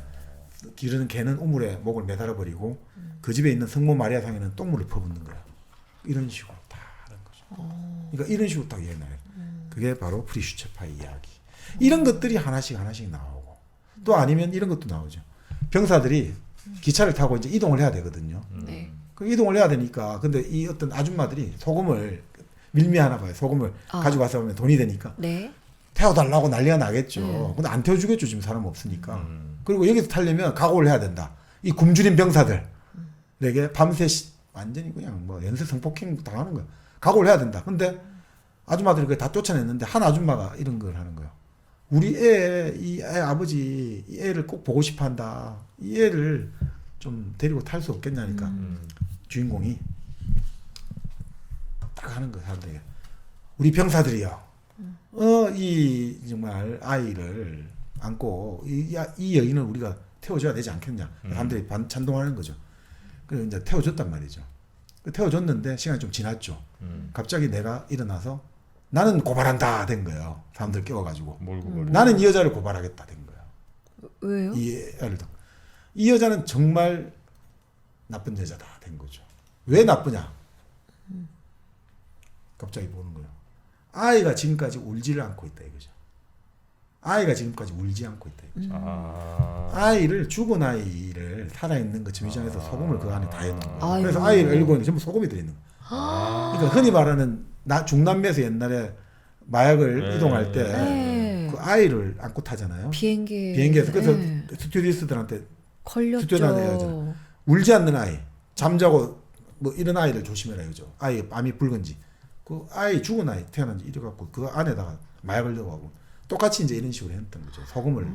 기르는 개는 우물에 목을 매달아 버리고 그 집에 있는 성모 마리아 상에는 똥물을 퍼붓는 거야. 이런 식으로 다 하는 거죠. 그러니까 이런 식으로 딱 얘기해요. 그게 바로 프리슈체파의 이야기. 이런 것들이 하나씩 나오고 또 아니면 이런 것도 나오죠. 병사들이 기차를 타고 이제 이동을 해야 되거든요. 네. 그 이동을 해야 되니까 근데 이 어떤 아줌마들이 소금을 밀미하나 봐요. 소금을 가지고 와서 하면 돈이 되니까 네. 태워달라고 난리가 나겠죠. 근데 안 태워주겠죠. 지금 사람 없으니까. 그리고 여기서 타려면 각오를 해야 된다. 이 굶주린 병사들에게 밤새 완전히 그냥 뭐 연쇄 성폭행 당하는 거야. 각오를 해야 된다. 근데 아줌마들이 그걸 다 쫓아냈는데 한 아줌마가 이런 걸 하는 거예요. 우리 이 애 아버지 이 애를 꼭 보고 싶어 한다. 이 애를 좀 데리고 탈 수 없겠냐니까 주인공이 딱 하는 거야. 사람들에게. 우리 병사들이요. 이 정말 아이를 안고 이 여인을 우리가 태워줘야 되지 않겠냐. 사람들이 찬동하는 거죠. 그래서 이제 태워줬단 말이죠. 태워줬는데 시간이 좀 지났죠. 갑자기 내가 일어나서 나는 고발한다 된 거예요. 사람들 깨워가지고. 뭘 고발해? 나는 이 여자를 고발하겠다 된 거예요. 왜요? 이 애를 이 여자는 정말 나쁜 여자다 된 거죠. 왜 나쁘냐? 갑자기 보는 거예요. 아이가 지금까지 울지를 않고 있다 이거죠. 아이가 지금까지 울지 않고 있다 이거죠. 아이를 죽은 아이를 살아있는 그 점유장에서 소금을 그 안에 다 해놓은 거예요. 아이고. 그래서 아이를 열고 있는 전부 소금이 들어있는 거예요. 그러니까 흔히 말하는 중남미에서 옛날에 마약을 이동할 때 그 아이를 안고 타잖아요. 비행기에서 그래서 스튜어디스들한테 걸렸죠. 울지 않는 아이, 잠자고 뭐 이런 아이를 조심해라 이거죠. 아이 암이 붉은지 그 아이 죽은 아이 태어난지 이래갖고 그 안에다가 마약을 넣어가고 똑같이 이제 이런 식으로 했던 거죠. 소금을.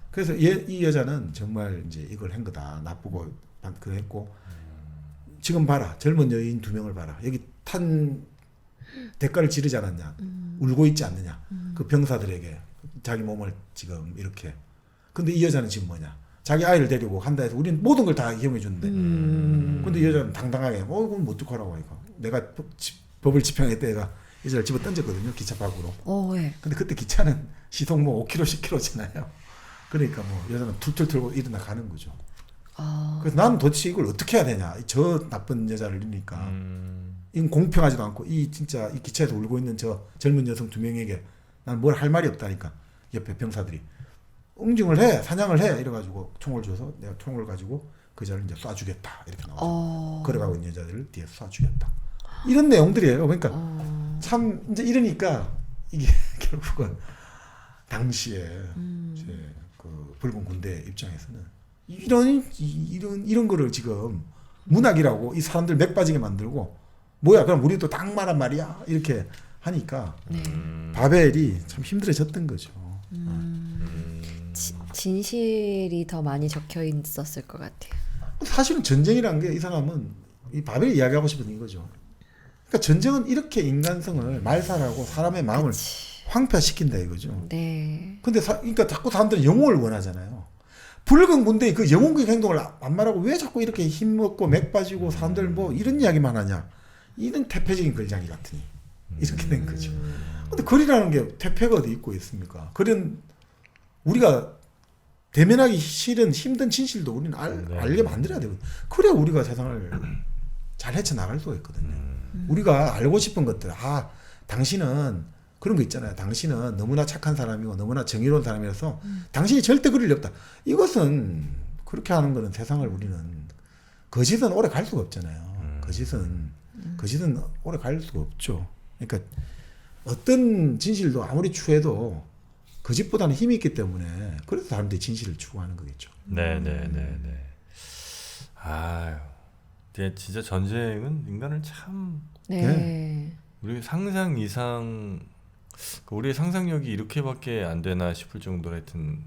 그래서 이 여자는 정말 이제 이걸 한 거다. 나쁘고 그 했고 지금 봐라 젊은 여인 2명을 봐라. 여기 탄 대가를 지르지 않았냐. 울고 있지 않느냐. 그 병사들에게 자기 몸을 지금 이렇게. 근데 이 여자는 지금 뭐냐. 자기 아이를 데리고 간다 해서 우리는 모든 걸 다 이용해 주는데. 근데 이 여자는 당당하게 그건 뭐 어떡하라고 하니까. 내가 법을 집행할 때 얘가 여자를 집어 던졌거든요. 기차 밖으로. 네. 근데 그때 기차는 시속 뭐 5km, 10km잖아요. 그러니까 뭐 여자는 툴툴 털고 일어나 가는 거죠. 그래서 나는 도대체 이걸 어떻게 해야 되냐. 저 나쁜 여자를 이니까. 이건 공평하지도 않고 진짜 이 기차에서 울고 있는 저 젊은 여성 2명에게 난 뭘 할 말이 없다니까. 옆에 병사들이 응징을 해, 사냥을 해 이래가지고 총을 줘서 내가 총을 가지고 그 여자를 이제 쏴주겠다 이렇게 나오죠. 걸어가고 있는 여자들을 뒤에 쏴주겠다. 이런 내용들이에요. 그러니까 참 이제 이러니까 이게 결국은 당시에 이제 그 붉은 군대 입장에서는 이런 거를 지금 문학이라고 이 사람들 맥 빠지게 만들고 뭐야 그럼 우리도 딱 말한 말이야 이렇게 하니까 바벨이 참 힘들어졌던 거죠. 진실이 더 많이 적혀 있었을 것 같아요. 사실은 전쟁이란 게 이 사람은 이 바벨이 이야기하고 싶은 이거죠. 그러니까 전쟁은 이렇게 인간성을 말살하고 사람의 마음을 황폐화시킨다 이거죠. 네. 근데 그러니까 자꾸 사람들은 영웅을 원하잖아요. 붉은 군대의 그 영웅적 행동을 안 말하고 왜 자꾸 이렇게 힘먹고 맥 빠지고 사람들 뭐 이런 이야기만 하냐. 이런 태폐적인 글장이 같으니 이렇게 된 거죠. 근데 글이라는 게 태폐가 어디 있고 있습니까? 글은 우리가 대면하기 싫은 힘든 진실도 우리는 알게 만들어야 되거든요. 그래야 우리가 세상을 잘 헤쳐나갈 수가 있거든요. 우리가 알고 싶은 것들, 당신은 그런 거 있잖아요. 당신은 너무나 착한 사람이고 너무나 정의로운 사람이라서 당신이 절대 그럴 리 없다. 이것은 그렇게 하는 거는 세상을 우리는 거짓은 오래 갈 수가 없잖아요. 거짓은 오래 갈 수가 없죠. 그러니까 어떤 진실도 아무리 추해도 거짓보다는 힘이 있기 때문에 그래서 사람들이 진실을 추구하는 거겠죠. 네네네네. 진짜 전쟁은 인간을 참 우리 상상 이상 우리의 상상력이 이렇게밖에 안 되나 싶을 정도로 하여튼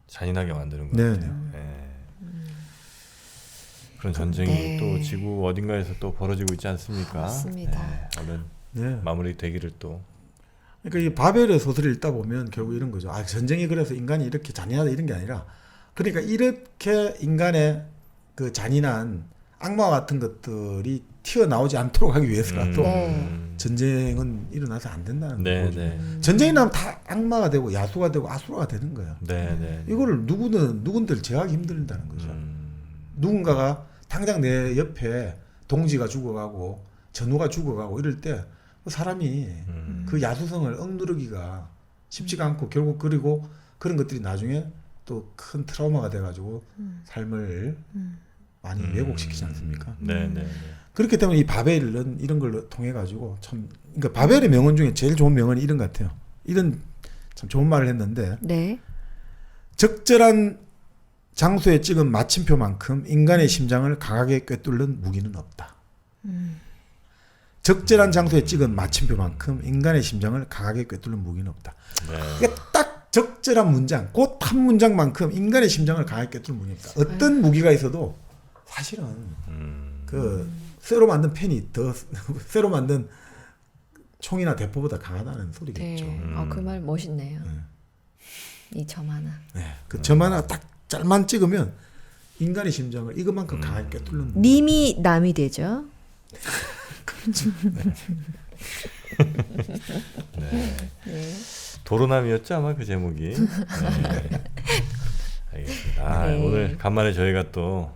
잔인하게 만드는 것 같아요. 그런 전쟁이 네. 또 지구 어딘가에서 또 벌어지고 있지 않습니까? 맞습니다. 네, 얼른 네. 마무리되기를 또. 그러니까 이 바벨의 소설을 읽다 보면 결국 이런 거죠. 아, 전쟁이 그래서 인간이 이렇게 잔인하다 이런 게 아니라, 그러니까 이렇게 인간의 그 잔인한 악마 같은 것들이 튀어나오지 않도록 하기 위해서라도 전쟁은 일어나서 안 된다는 거죠. 전쟁이 나면 다 악마가 되고 야수가 되고 아수라가 되는 거예요. 이거를 누군들 제어하기 힘들다는 거죠. 누군가가 당장 내 옆에 동지가 죽어가고 전우가 죽어가고 이럴 때 사람이 그 야수성을 억누르기가 쉽지가 않고, 결국 그리고 그런 것들이 나중에 또 큰 트라우마가 돼가지고 삶을 많이 왜곡시키지 않습니까? 그렇기 때문에 이 바벨은 이런 걸 통해 가지고 참, 그러니까 바벨의 명언 중에 제일 좋은 명언이 이런 것 같아요. 이런 참 좋은 말을 했는데, 네. 적절한 장소에 찍은 마침표만큼 인간의 심장을 강하게 꿰뚫는 무기는 없다. 적절한 장소에 찍은 마침표만큼 인간의 심장을 강하게 꿰뚫는 무기는 없다. 이게 딱 적절한 문장, 곧 한 문장만큼 인간의 심장을 강하게 꿰뚫는 무기는 없다. 어떤 무기가 있어도 사실은 그 쇠로 만든 펜이 더 쇠로 만든 총이나 대포보다 강하다는 소리겠죠. 네. 그 말 멋있네요. 이 점 하나. 네. 그 점 하나 딱 잘만 찍으면 인간의 심장을 이것만큼 강하게 꿰뚫는. 님이 남이 되죠. 네. 도로남이었죠 아마 그 제목이. 알겠습니다. 오늘 간만에 저희가 또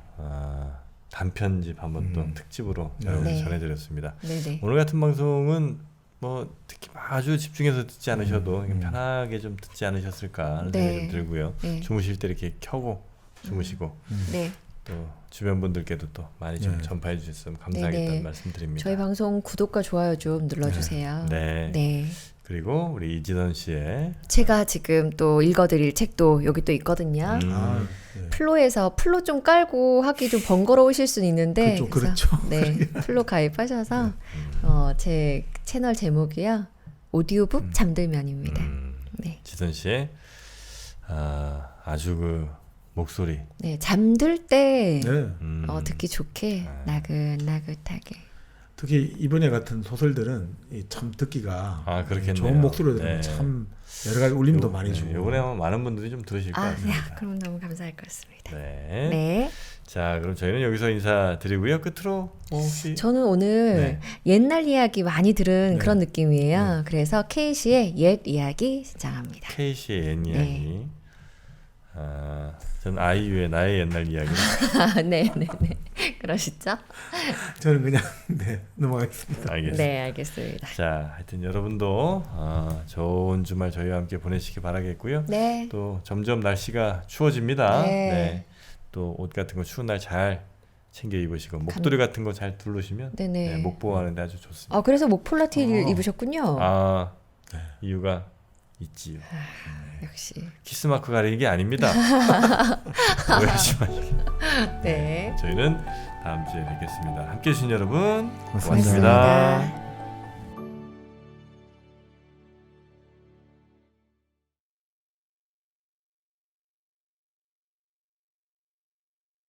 단편집 한번 또 특집으로 여러분께 전해드렸습니다. 오늘 같은 방송은 뭐 특히 아주 집중해서 듣지 않으셔도 편하게 좀 듣지 않으셨을까 하는 생각이 좀 들고요. 주무실 때 이렇게 켜고 주무시고 또 주변 분들께도 또 많이 좀 전파해 주셨으면 감사하겠다는 말씀드립니다. 저희 방송 구독과 좋아요 좀 눌러주세요. 네. 그리고 우리 이지선 씨의 제가 지금 또 읽어드릴 책도 여기 또 있거든요. 플로에서 플로 좀 깔고 하기 좀 번거로우실 수는 있는데 그렇죠. 네, 플로 가입하셔서 제 채널 제목이요 오디오북 잠들면입니다. 네. 지선 씨의 아주 그 목소리. 네, 잠들 때 듣기 좋게 나긋나긋하게. 특히 이번에 같은 소설들은 참 듣기가 그렇겠네요. 좋은 목소리로 들으면 참 여러 가지 울림도 많이 주고. 이번에 아마 많은 분들이 좀 들으실 것 같습니다. 그럼 너무 감사할 것 같습니다. 네. 자, 그럼 저희는 여기서 인사드리고요. 끝으로 혹시 저는 오늘 옛날 이야기 많이 들은 그런 느낌이에요. 그래서 K씨의 옛 이야기 신청합니다. K씨의 옛 이야기. 저는 아이유의 나의 옛날 이야기. 네네네. 그러시죠? 저는 그냥 넘어가겠습니다. 알겠습니다. 네, 알겠습니다. 자, 하여튼 여러분도 좋은 주말 저희와 함께 보내시기 바라겠고요. 네. 또 점점 날씨가 추워집니다. 또 옷 같은 거 추운 날 잘 챙겨 입으시고 목도리 같은 거 잘 두르시면 목 보호하는데 아주 좋습니다. 그래서 목폴라티를 입으셨군요. 이유가 있지요. 역시 키스 마크 가리는 게 아닙니다. 오해하지 마시고. 네. 저희는 다음 주에 뵙겠습니다. 함께해 주신 여러분 고맙습니다.